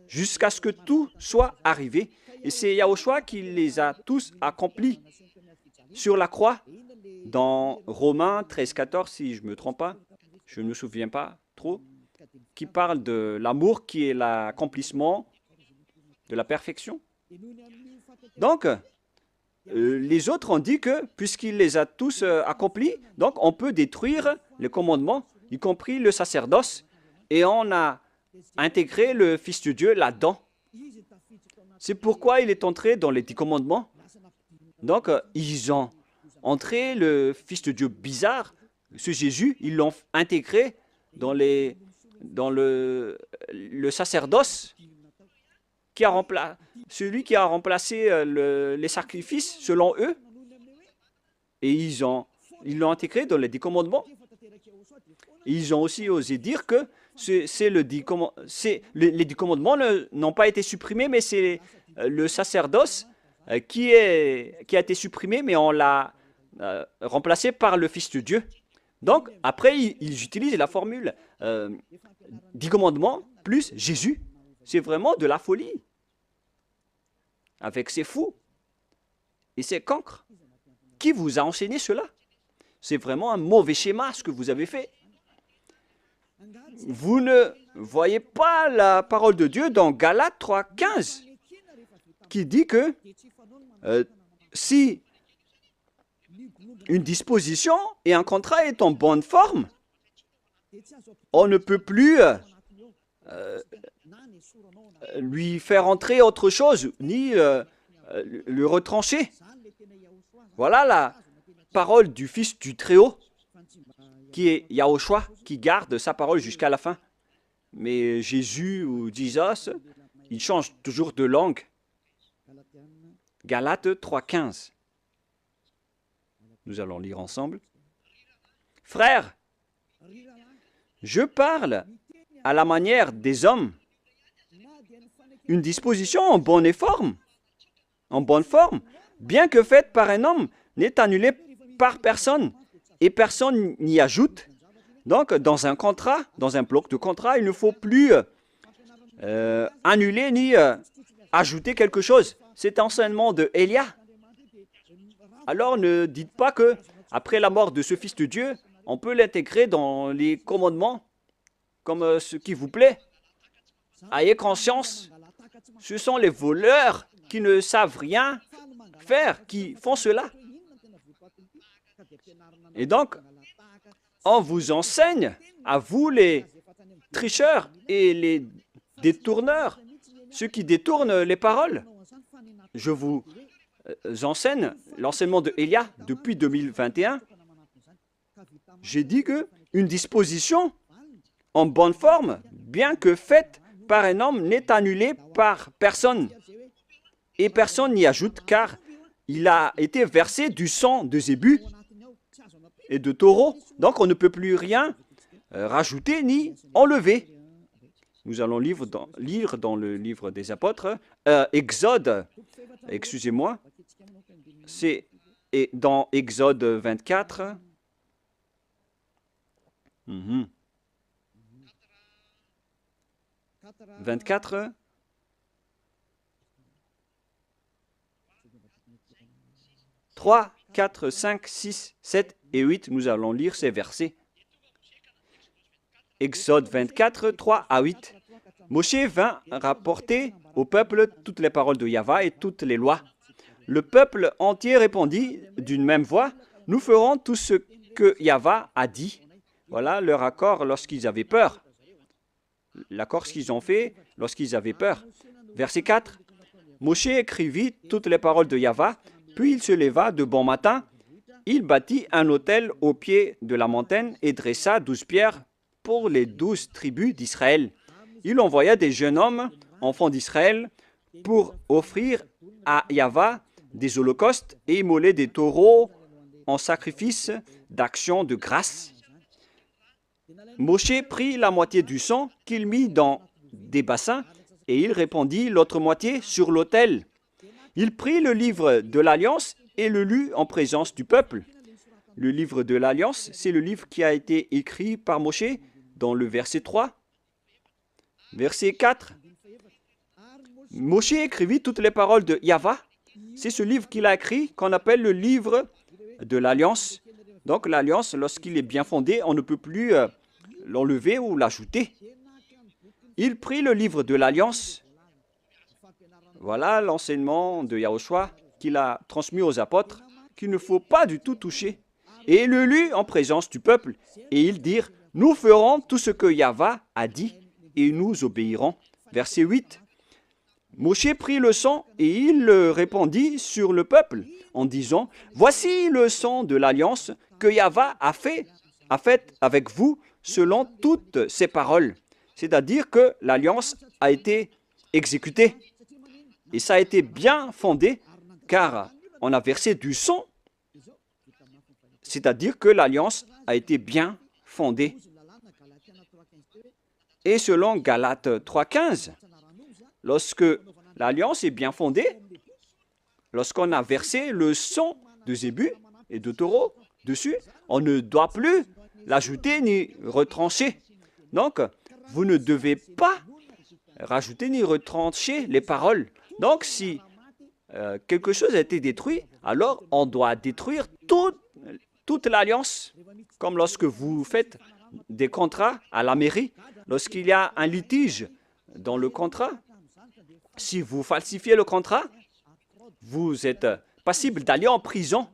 A: Jusqu'à ce que tout soit arrivé. Et c'est Yahushua qui les a tous accomplis sur la croix. Dans Romains 13, 14, si je ne me trompe pas, je ne me souviens pas trop, qui parle de l'amour qui est l'accomplissement de la perfection. Donc, les autres ont dit que, puisqu'il les a tous accomplis, donc on peut détruire les commandements, y compris le sacerdoce, et on a intégré le Fils de Dieu là-dedans. C'est pourquoi il est entré dans les 10 commandements. Donc, ils ont entré le Fils de Dieu bizarre, ce Jésus, ils l'ont intégré dans le sacerdoce, celui qui a remplacé les sacrifices selon eux, et ils l'ont intégré dans les 10 commandements. Ils ont aussi osé dire que les 10 commandements n'ont pas été supprimés, mais c'est le sacerdoce qui a été supprimé, mais on l'a remplacé par le Fils de Dieu. Donc, après, ils utilisent la formule 10 commandements plus Jésus. C'est vraiment de la folie. Avec ces fous et ces cancres. Qui vous a enseigné cela? C'est vraiment un mauvais schéma ce que vous avez fait. Vous ne voyez pas la parole de Dieu dans Galates 3, 15 qui dit que si une disposition et un contrat est en bonne forme, on ne peut plus lui faire entrer autre chose, ni le retrancher. Voilà la parole du Fils du Très-Haut, qui est Yahushua, qui garde sa parole jusqu'à la fin. Mais Jésus ou Jesus, il change toujours de langue. Galates 3,15. Nous allons lire ensemble. Frères, je parle à la manière des hommes. Une disposition en bonne forme, bien que faite par un homme, n'est annulée par personne, et personne n'y ajoute. Donc, dans un contrat, dans un bloc de contrat, il ne faut plus annuler ni ajouter quelque chose. C'est l'enseignement de Élia. Alors, ne dites pas que après la mort de ce Fils de Dieu, on peut l'intégrer dans les commandements comme ce qui vous plaît. Ayez conscience, ce sont les voleurs qui ne savent rien faire, qui font cela. Et donc, on vous enseigne, à vous les tricheurs et les détourneurs, ceux qui détournent les paroles. Je vous enseigne l'enseignement de Élia depuis 2021. J'ai dit qu'une disposition en bonne forme, bien que faite par un homme, n'est annulée par personne. Et personne n'y ajoute, car il a été versé du sang de zébu et de taureau. Donc on ne peut plus rien rajouter ni enlever. Nous allons lire dans le livre des apôtres, Exode, excusez-moi, c'est dans Exode 24. 24. « 3, 4, 5, 6, 7 et 8, nous allons lire ces versets. Exode 24, 3 à 8. Moshe vint rapporter au peuple toutes les paroles de Yahva et toutes les lois. Le peuple entier répondit d'une même voix, « Nous ferons tout ce que Yahva a dit. » Voilà leur accord lorsqu'ils avaient peur. L'accord qu'ils ont fait lorsqu'ils avaient peur. Verset 4. Moshe écrivit toutes les paroles de Yahva, puis il se leva de bon matin il bâtit un autel au pied de la montagne et dressa 12 pierres pour les 12 tribus d'Israël. Il envoya des jeunes hommes, enfants d'Israël, pour offrir à Yahva des holocaustes et immoler des taureaux en sacrifice d'action de grâce. Moshe prit la moitié du sang qu'il mit dans des bassins et il répandit l'autre moitié sur l'autel. Il prit le livre de l'Alliance et le lut en présence du peuple. Le livre de l'Alliance, c'est le livre qui a été écrit par Moshe dans le verset 3. Verset 4. Moshe écrivit toutes les paroles de Yahva. C'est ce livre qu'il a écrit qu'on appelle le livre de l'Alliance. Donc l'Alliance, lorsqu'il est bien fondé, on ne peut plus l'enlever ou l'ajouter. Il prit le livre de l'Alliance. Voilà l'enseignement de Yahushua qu'il a transmis aux apôtres, qu'il ne faut pas du tout toucher. Et il le lut en présence du peuple. Et ils dirent, nous ferons tout ce que Yahva a dit et nous obéirons. Verset 8. Moshe prit le sang et il le répandit sur le peuple en disant, voici le sang de l'alliance que Yahva a fait avec vous selon toutes ses paroles. C'est-à-dire que l'alliance a été exécutée. Et ça a été bien fondé car on a versé du sang. C'est-à-dire que l'alliance a été bien fondée. Et selon Galates 3,15, lorsque l'alliance est bien fondée, lorsqu'on a versé le sang de zébu et de taureau dessus, on ne doit plus l'ajouter ni retrancher. Donc, vous ne devez pas rajouter ni retrancher les paroles. Donc, si quelque chose a été détruit, alors on doit détruire toute l'alliance. Comme lorsque vous faites des contrats à la mairie, lorsqu'il y a un litige dans le contrat, si vous falsifiez le contrat, vous êtes passible d'aller en prison.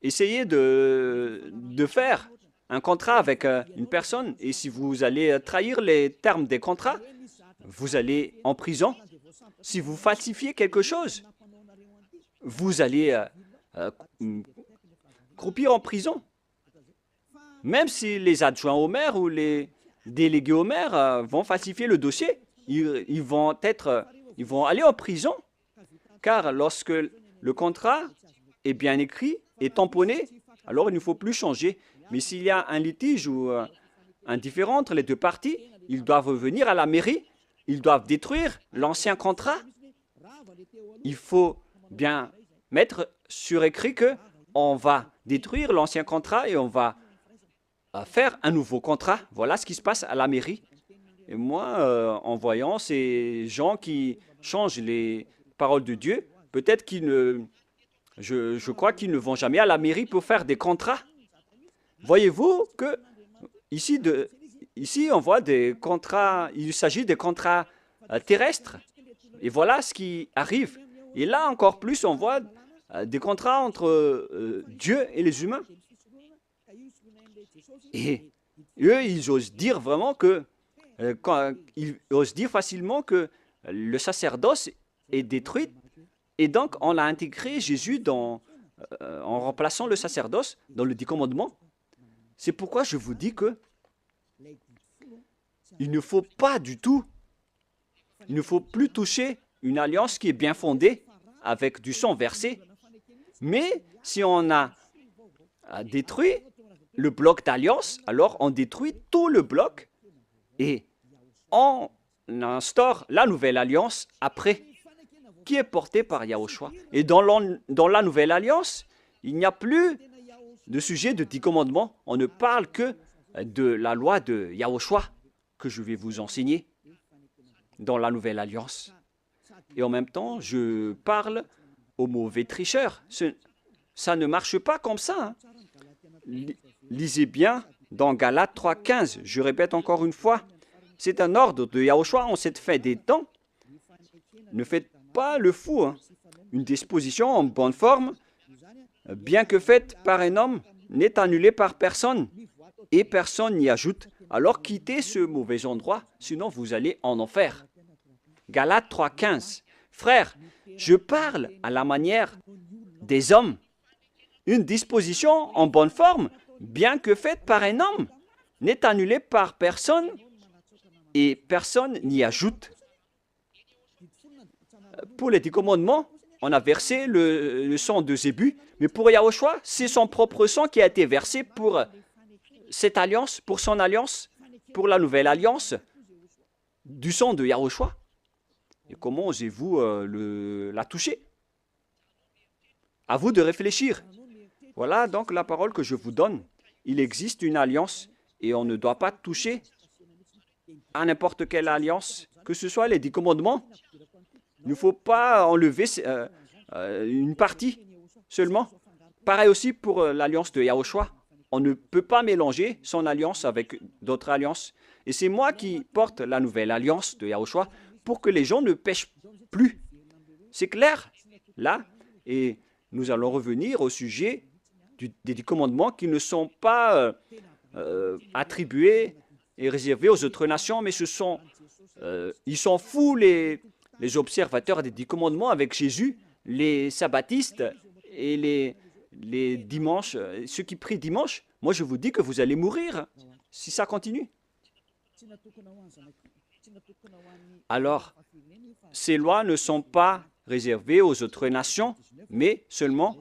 A: Essayez de faire un contrat avec une personne et si vous allez trahir les termes des contrats, vous allez en prison. Si vous falsifiez quelque chose, vous allez croupir en prison. Même si les adjoints au maire ou les délégués au maire vont falsifier le dossier, ils vont aller en prison. Car lorsque le contrat est bien écrit et tamponné, alors il ne faut plus changer. Mais s'il y a un litige ou un différend entre les deux parties, ils doivent venir à la mairie, ils doivent détruire l'ancien contrat. Il faut bien mettre sur écrit qu'on va détruire l'ancien contrat et on va faire un nouveau contrat. Voilà ce qui se passe à la mairie. Et moi, en voyant ces gens qui changent les paroles de Dieu, peut-être qu'ils ne... Je crois qu'ils ne vont jamais à la mairie pour faire des contrats. Voyez-vous que ici, on voit des contrats, il s'agit des contrats terrestres. Et voilà ce qui arrive. Et là, encore plus, on voit des contrats entre Dieu et les humains. Et eux, ils osent dire vraiment ils osent dire facilement que le sacerdoce est détruit. Et donc, on a intégré Jésus en remplaçant le sacerdoce dans le 10 commandements. C'est pourquoi je vous dis que il ne faut pas du tout, il ne faut plus toucher une alliance qui est bien fondée avec du sang versé. Mais si on a détruit le bloc d'alliance, alors on détruit tout le bloc et on instaure la nouvelle alliance après, qui est portée par Yahushua. Et dans la nouvelle alliance, il n'y a plus de sujet de 10 commandements. On ne parle que de la loi de Yahushua que je vais vous enseigner dans la nouvelle alliance. Et en même temps, je parle aux mauvais tricheurs. Ça ne marche pas comme ça. Lisez bien dans Galates 3,15. Je répète encore une fois, c'est un ordre de Yahushua en cette fin des temps. Ne faites pas le fou. Une disposition en bonne forme, bien que faite par un homme, n'est annulée par personne et personne n'y ajoute. Alors quittez ce mauvais endroit, sinon vous allez en enfer. Galates 3,15. Frères, je parle à la manière des hommes. une disposition en bonne forme, bien que faite par un homme, n'est annulée par personne et personne n'y ajoute. Pour les 10 commandements, on a versé le sang de Zébu, mais pour Yahushua, c'est son propre sang qui a été versé pour cette alliance, pour son alliance, pour la nouvelle alliance du sang de Yahushua. Et comment osez-vous la toucher? À vous de réfléchir. Voilà donc la parole que je vous donne. Il existe une alliance et on ne doit pas toucher à n'importe quelle alliance, que ce soit les 10 commandements. Il ne faut pas enlever une partie seulement. Pareil aussi pour l'alliance de Yahushua. On ne peut pas mélanger son alliance avec d'autres alliances. Et c'est moi qui porte la nouvelle alliance de Yahushua pour que les gens ne pêchent plus. C'est clair, là. Et nous allons revenir au sujet des 10 commandements qui ne sont pas attribués et réservés aux autres nations, mais ils sont fous, les observateurs des 10 commandements avec Jésus, les sabbatistes et les dimanches, ceux qui prient dimanche. Moi, je vous dis que vous allez mourir si ça continue. Alors, ces lois ne sont pas réservées aux autres nations, mais seulement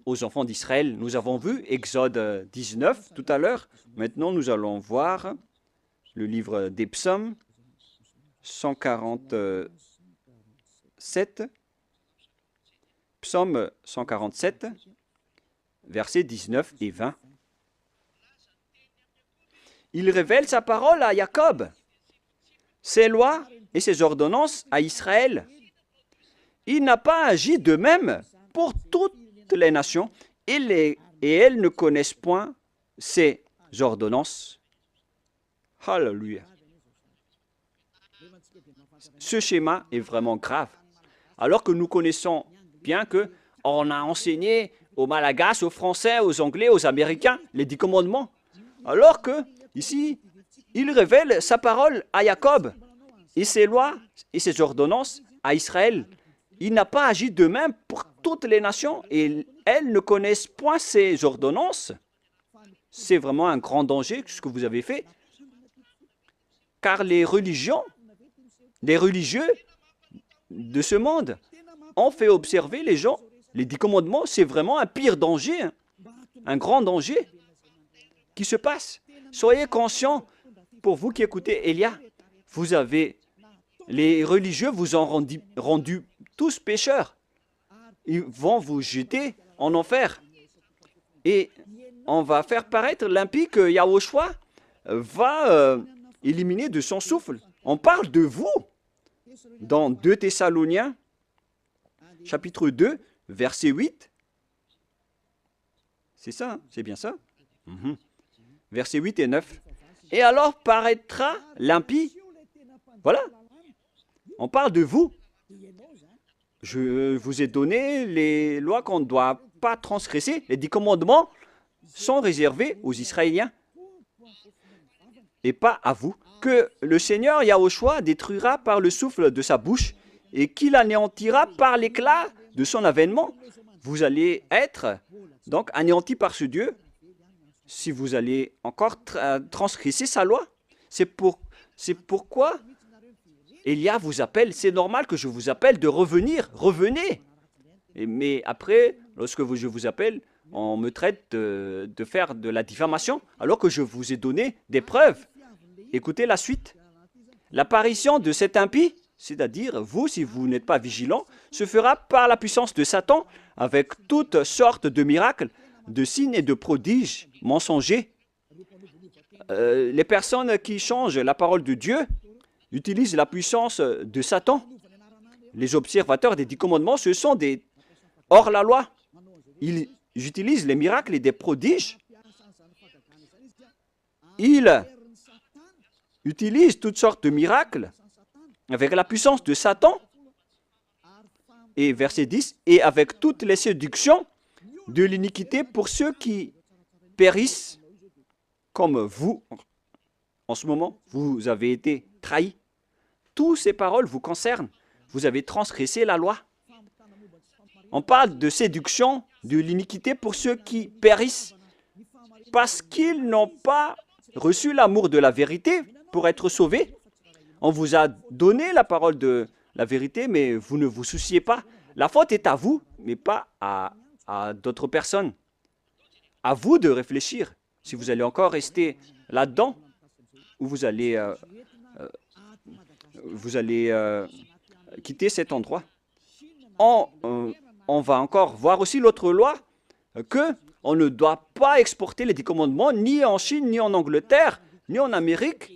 A: aux enfants d'Israël. Nous avons vu Exode 19 tout à l'heure. Maintenant, nous allons voir le livre des Psaumes 147. Psaume 147, versets 19 et 20. Il révèle sa parole à Jacob, ses lois et ses ordonnances à Israël. Il n'a pas agi de même pour toutes les nations, et elles ne connaissent point ses ordonnances. Alléluia. Ce schéma est vraiment grave. Alors que nous connaissons bien qu'on a enseigné aux Malagasy, aux Français, aux Anglais, aux Américains les 10 commandements. Alors que, ici, il révèle sa parole à Jacob et ses lois et ses ordonnances à Israël. Il n'a pas agi de même pour toutes les nations et elles ne connaissent point ses ordonnances. C'est vraiment un grand danger ce que vous avez fait. Car les religieux de ce monde ont fait observer les gens. Les 10 commandements, c'est vraiment un pire danger, un grand danger qui se passe. Soyez conscients, pour vous qui écoutez Elia, les religieux vous ont rendu tous pécheurs. Ils vont vous jeter en enfer. Et on va faire paraître l'impie que Yahushua va éliminer de son souffle. On parle de vous dans 2 Thessaloniciens, chapitre 2, verset 8. C'est ça, hein? C'est bien ça? Versets 8 et 9. Et alors paraîtra l'impie. Voilà. On parle de vous. Je vous ai donné les lois qu'on ne doit pas transgresser. Les 10 commandements sont réservés aux Israéliens et pas à vous. Que le Seigneur Yahushua détruira par le souffle de sa bouche et qu'il anéantira par l'éclat de son avènement. Vous allez être donc anéantis par ce Dieu si vous allez encore transgresser sa loi. C'est pourquoi Elia vous appelle. C'est normal que je vous appelle de revenir. Revenez. Mais après, lorsque je vous appelle, on me traite de faire de la diffamation alors que je vous ai donné des preuves. Écoutez la suite. L'apparition de cet impie, c'est-à-dire vous, si vous n'êtes pas vigilant, se fera par la puissance de Satan avec toutes sortes de miracles, de signes et de prodiges mensongers. Les personnes qui changent la parole de Dieu utilisent la puissance de Satan. Les observateurs des 10 commandements, ce sont des hors-la-loi. Ils utilisent les miracles et des prodiges. Ils utilisent toutes sortes de miracles avec la puissance de Satan. Et verset 10, et avec toutes les séductions de l'iniquité pour ceux qui périssent comme vous. En ce moment, vous avez été trahis. Toutes ces paroles vous concernent. Vous avez transgressé la loi. On parle de séduction de l'iniquité pour ceux qui périssent, parce qu'ils n'ont pas reçu l'amour de la vérité pour être sauvés. On vous a donné la parole de la vérité, mais vous ne vous souciez pas. La faute est à vous, mais pas à d'autres personnes. À vous de réfléchir si vous allez encore rester là-dedans ou vous allez quitter cet endroit. On va encore voir aussi l'autre loi que on ne doit pas exporter les 10 commandements ni en Chine, ni en Angleterre, ni en Amérique,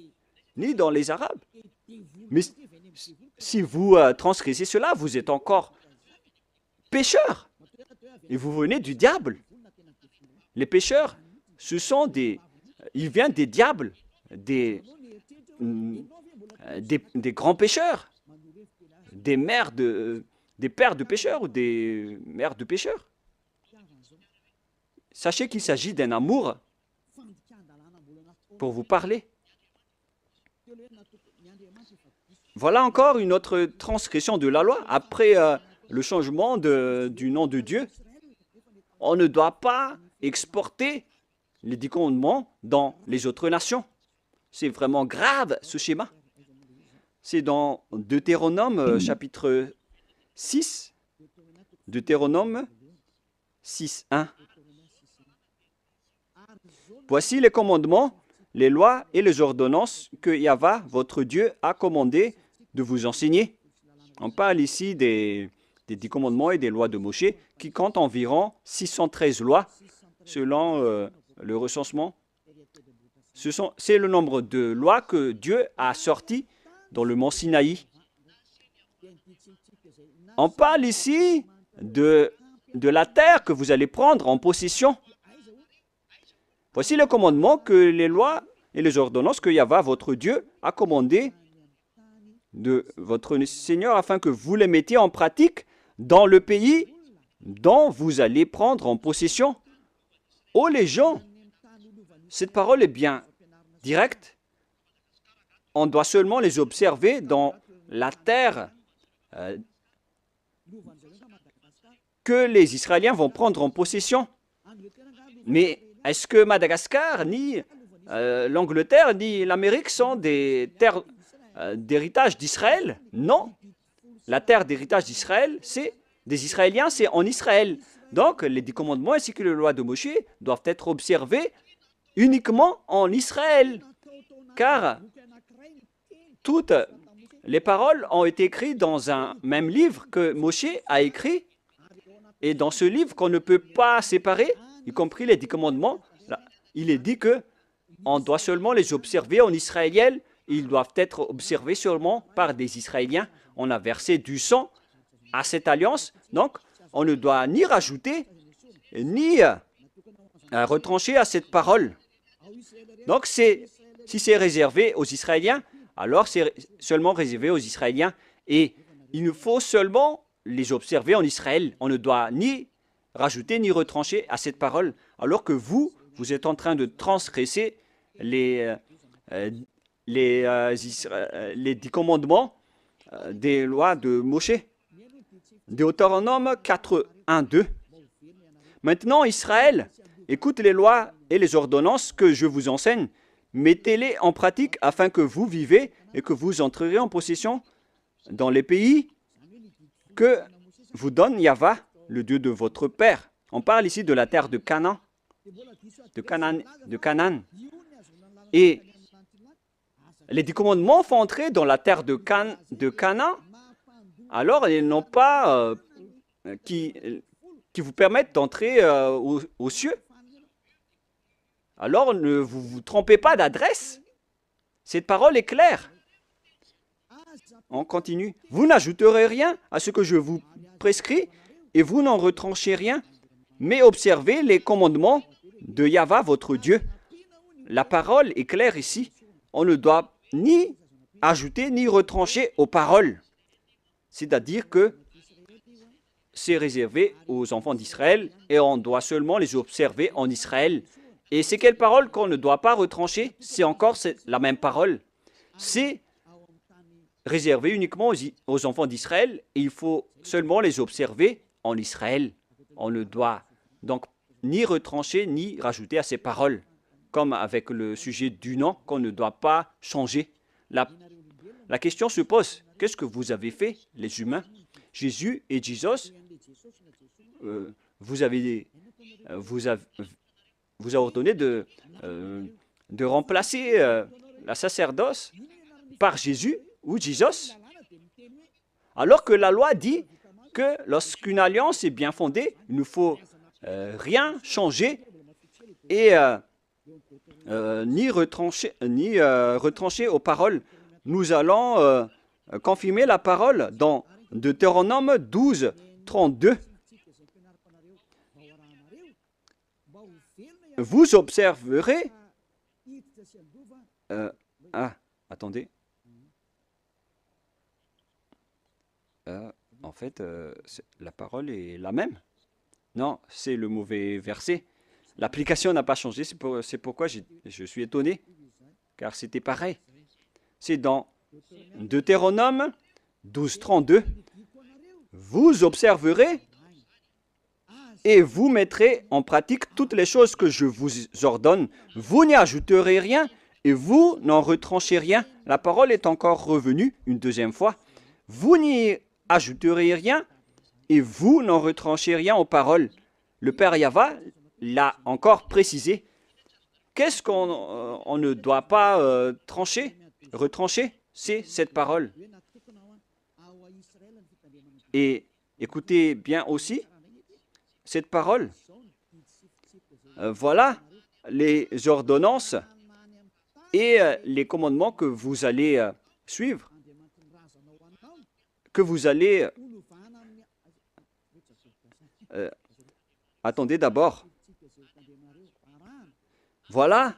A: ni dans les Arabes. Mais si vous transgressez cela, vous êtes encore pécheurs et vous venez du diable. Les pécheurs, ils viennent des diables, des grands pécheurs, des pères de pécheurs ou des mères de pécheurs. Sachez qu'il s'agit d'un amour pour vous parler. Voilà encore une autre transgression de la loi. Après le changement du nom de Dieu, on ne doit pas exporter les 10 commandements dans les autres nations. C'est vraiment grave ce schéma. C'est dans Deutéronome chapitre 6, Deutéronome 6, 1. Voici les commandements, les lois et les ordonnances que Yahva, votre Dieu, a commandé de vous enseigner. On parle ici des 10 commandements et des lois de Moshe qui comptent environ 613 lois selon le recensement. C'est le nombre de lois que Dieu a sorties dans le mont Sinaï. On parle ici de la terre que vous allez prendre en possession. Voici le commandement que les lois et les ordonnances que Yahva, votre Dieu, a commandé de votre Seigneur afin que vous les mettiez en pratique dans le pays dont vous allez prendre en possession. Oh les gens, cette parole est bien directe. On doit seulement les observer dans la terre que les Israéliens vont prendre en possession. Mais est-ce que Madagascar, ni l'Angleterre, ni l'Amérique sont des terres d'héritage d'Israël? Non. La terre d'héritage d'Israël, c'est des Israéliens, c'est en Israël. Donc, les 10 commandements ainsi que les lois de Moshe doivent être observés uniquement en Israël. Car toutes les paroles ont été écrites dans un même livre que Moshe a écrit. Et dans ce livre qu'on ne peut pas séparer, y compris les 10 commandements, là, il est dit que on doit seulement les observer en israélien. Ils doivent être observés seulement par des Israéliens. On a versé du sang à cette alliance, donc on ne doit ni rajouter, ni retrancher à cette parole. Donc si c'est réservé aux Israéliens, alors c'est seulement réservé aux Israéliens. Et il nous faut seulement les observer en Israël. On ne doit ni rajouter ni retrancher à cette parole, alors que vous êtes en train de transgresser les 10 commandements des lois de Moshe. Deutéronome 4, 1, 2. Maintenant, Israël, écoute les lois et les ordonnances que je vous enseigne. Mettez-les en pratique afin que vous vivez et que vous entrerez en possession dans les pays que vous donne Yahva, le Dieu de votre père. On parle ici de la terre de Canaan. De Canaan. Et les 10 commandements font entrer dans la terre de Canaan. Alors, ils n'ont pas qui vous permettent d'entrer aux cieux. Alors, ne vous trompez pas d'adresse. Cette parole est claire. On continue. Vous n'ajouterez rien à ce que je vous prescris et vous n'en retranchez rien, mais observez les commandements de Yahva, votre Dieu. La parole est claire ici. On ne doit ni ajouter ni retrancher aux paroles. C'est-à-dire que c'est réservé aux enfants d'Israël et on doit seulement les observer en Israël. Et c'est quelle parole qu'on ne doit pas retrancher? C'est encore la même parole. C'est réservé uniquement aux enfants d'Israël et il faut seulement les observer en Israël. On ne doit Donc, ni retrancher, ni rajouter à ces paroles, comme avec le sujet du nom qu'on ne doit pas changer. La question se pose, qu'est-ce que vous avez fait, les humains? Jésus et Jesus, vous avez ordonné de remplacer la sacerdoce par Jésus ou Jesus, alors que la loi dit que lorsqu'une alliance est bien fondée, il ne faut rien changer et ni retrancher aux paroles. Nous allons confirmer la parole dans Deutéronome 12, 32. Vous observerez... attendez. En fait, la parole est la même. Non, c'est le mauvais verset. L'application n'a pas changé, c'est pourquoi je suis étonné, car c'était pareil. C'est dans Deutéronome 12, 32. Vous observerez et vous mettrez en pratique toutes les choses que je vous ordonne. Vous n'y ajouterez rien et vous n'en retranchez rien. La parole est encore revenue une deuxième fois. Vous n'y ajouterez rien et vous n'en retranchez rien aux paroles. Le Père Yahva l'a encore précisé. Qu'est-ce qu'on ne doit pas retrancher? C'est cette parole. Et écoutez bien aussi cette parole. Voilà les ordonnances et les commandements que vous allez suivre, que vous allez... attendez d'abord. Voilà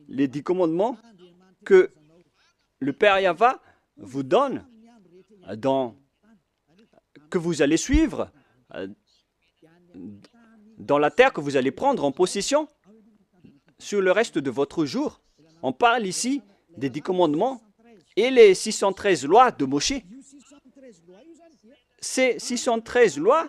A: les 10 commandements que le Père Yahva vous donne, que vous allez suivre dans la terre que vous allez prendre en possession sur le reste de votre jour. On parle ici des 10 commandements et les 613 lois de Moshe. Ces 613 lois,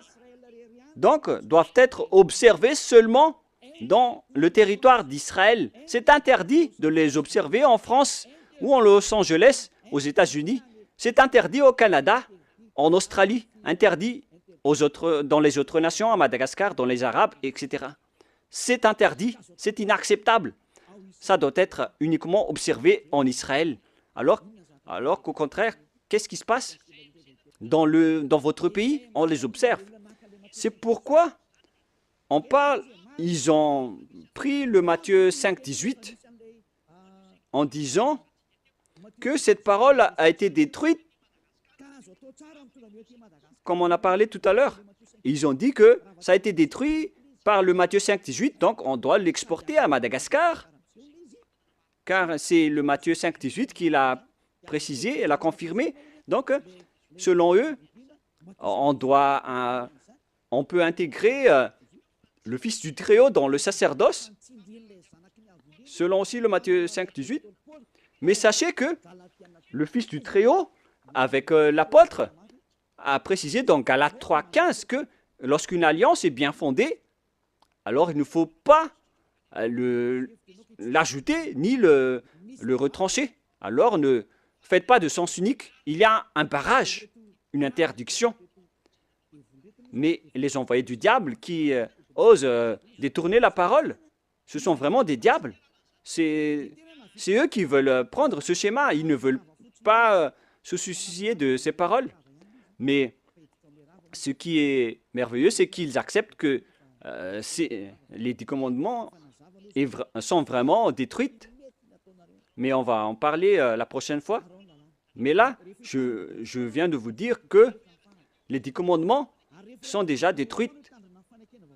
A: donc, doivent être observées seulement dans le territoire d'Israël. C'est interdit de les observer en France ou en Los Angeles, aux États-Unis. C'est interdit au Canada, en Australie, interdit dans les autres nations, à Madagascar, dans les Arabes, etc. C'est interdit, c'est inacceptable. Ça doit être uniquement observé en Israël. Alors qu'au contraire, qu'est-ce qui se passe? Dans votre pays, on les observe. C'est pourquoi on parle, ils ont pris le Matthieu 5, 18 en disant que cette parole a été détruite, comme on a parlé tout à l'heure. Ils ont dit que ça a été détruit par le Matthieu 5, 18, donc on doit l'exporter à Madagascar, car c'est le Matthieu 5, 18 qui l'a précisé et l'a confirmé. Donc, selon eux, on peut intégrer le Fils du Très-Haut dans le sacerdoce, selon aussi le Matthieu 5, 18. Mais sachez que le Fils du Très-Haut, avec l'apôtre, a précisé dans Galates 3, 15 que lorsqu'une alliance est bien fondée, alors il ne faut pas l'ajouter ni le retrancher. Alors ne faites pas de sens unique. Il y a un barrage, une interdiction. Mais les envoyés du diable qui osent détourner la parole, ce sont vraiment des diables. C'est eux qui veulent prendre ce schéma. Ils ne veulent pas se soucier de ces paroles. Mais ce qui est merveilleux, c'est qu'ils acceptent que les 10 commandements sont vraiment détruits. Mais on va en parler la prochaine fois. Mais là, je viens de vous dire que les 10 commandements sont déjà détruits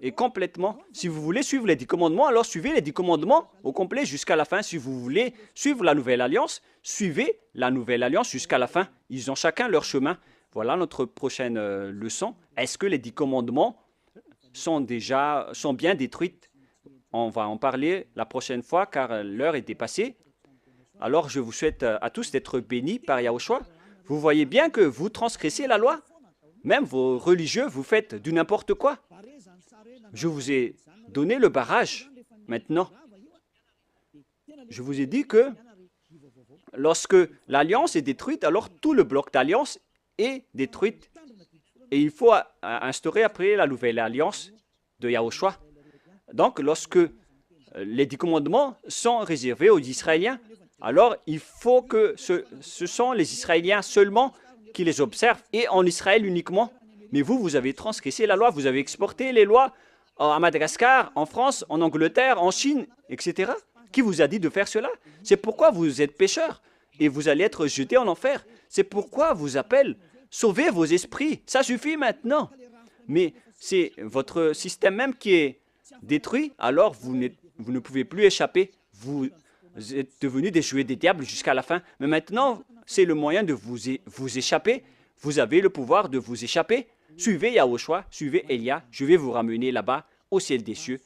A: et complètement. Si vous voulez suivre les 10 commandements, alors suivez les 10 commandements au complet jusqu'à la fin. Si vous voulez suivre la Nouvelle Alliance, suivez la Nouvelle Alliance jusqu'à la fin. Ils ont chacun leur chemin. Voilà notre prochaine leçon. Est-ce que les 10 commandements sont bien détruits? On va en parler la prochaine fois car l'heure est dépassée. Alors je vous souhaite à tous d'être bénis par Yahushua. Vous voyez bien que vous transgressez la loi. Même vos religieux, vous faites du n'importe quoi. Je vous ai donné le barrage. Maintenant, je vous ai dit que lorsque l'alliance est détruite, alors tout le bloc d'alliance est détruit. Et il faut instaurer après la nouvelle alliance de Yahushua. Donc, lorsque les 10 commandements sont réservés aux Israéliens, alors il faut que ce sont les Israéliens seulement qui les observent et en Israël uniquement. Mais vous avez transgressé la loi, vous avez exporté les lois à Madagascar, en France, en Angleterre, en Chine, etc. Qui vous a dit de faire cela? C'est pourquoi vous êtes pécheurs et vous allez être jetés en enfer. C'est pourquoi vous appelle, sauvez vos esprits, ça suffit maintenant. Mais c'est votre système même qui est détruit, alors vous ne pouvez plus échapper. Vous êtes devenus des jouets des diables jusqu'à la fin. Mais maintenant, c'est le moyen de vous échapper. Vous avez le pouvoir de vous échapper. Suivez Yahushua, suivez Elia. Je vais vous ramener là-bas, au ciel des cieux.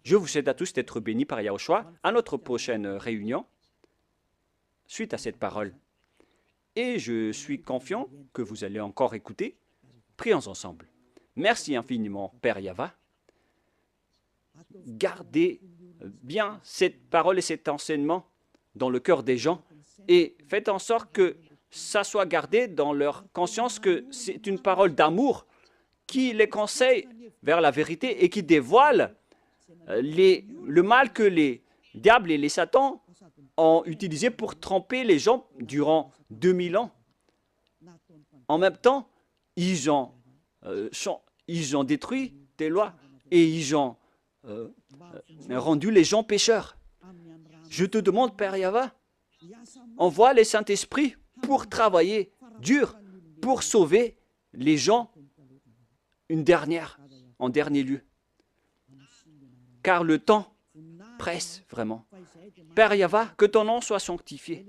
A: Je vous souhaite à tous d'être bénis par Yahushua à notre prochaine réunion, suite à cette parole. Et je suis confiant que vous allez encore écouter. Prions ensemble. Merci infiniment, Père Yahva. Gardez bien cette parole et cet enseignement dans le cœur des gens et faites en sorte que ça soit gardé dans leur conscience que c'est une parole d'amour qui les conseille vers la vérité et qui dévoile le mal que les diables et les satans ont utilisé pour tromper les gens durant 2000 ans. En même temps, ils ont détruit tes lois et ils ont rendu les gens pécheurs. Je te demande, Père Yahva, envoie les Saint-Esprits pour travailler dur, pour sauver les gens en dernier lieu. Car le temps presse vraiment. Père Yahva, que ton nom soit sanctifié.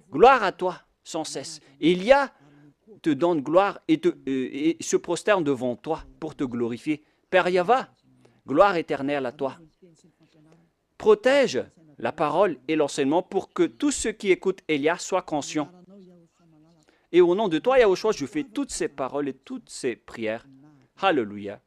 A: Gloire à toi sans cesse. Élia te donne gloire et se prosterne devant toi pour te glorifier. Père Yahva, gloire éternelle à toi. Protège la parole et l'enseignement pour que tous ceux qui écoutent Elia soient conscients. Et au nom de toi, Yahushua, je fais toutes ces paroles et toutes ces prières. Alléluia.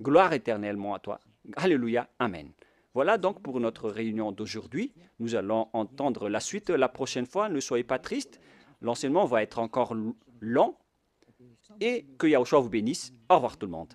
A: Gloire éternellement à toi. Alléluia. Amen. Voilà donc pour notre réunion d'aujourd'hui. Nous allons entendre la suite la prochaine fois. Ne soyez pas tristes. L'enseignement va être encore long. Et que Yahushua vous bénisse. Au revoir tout le monde.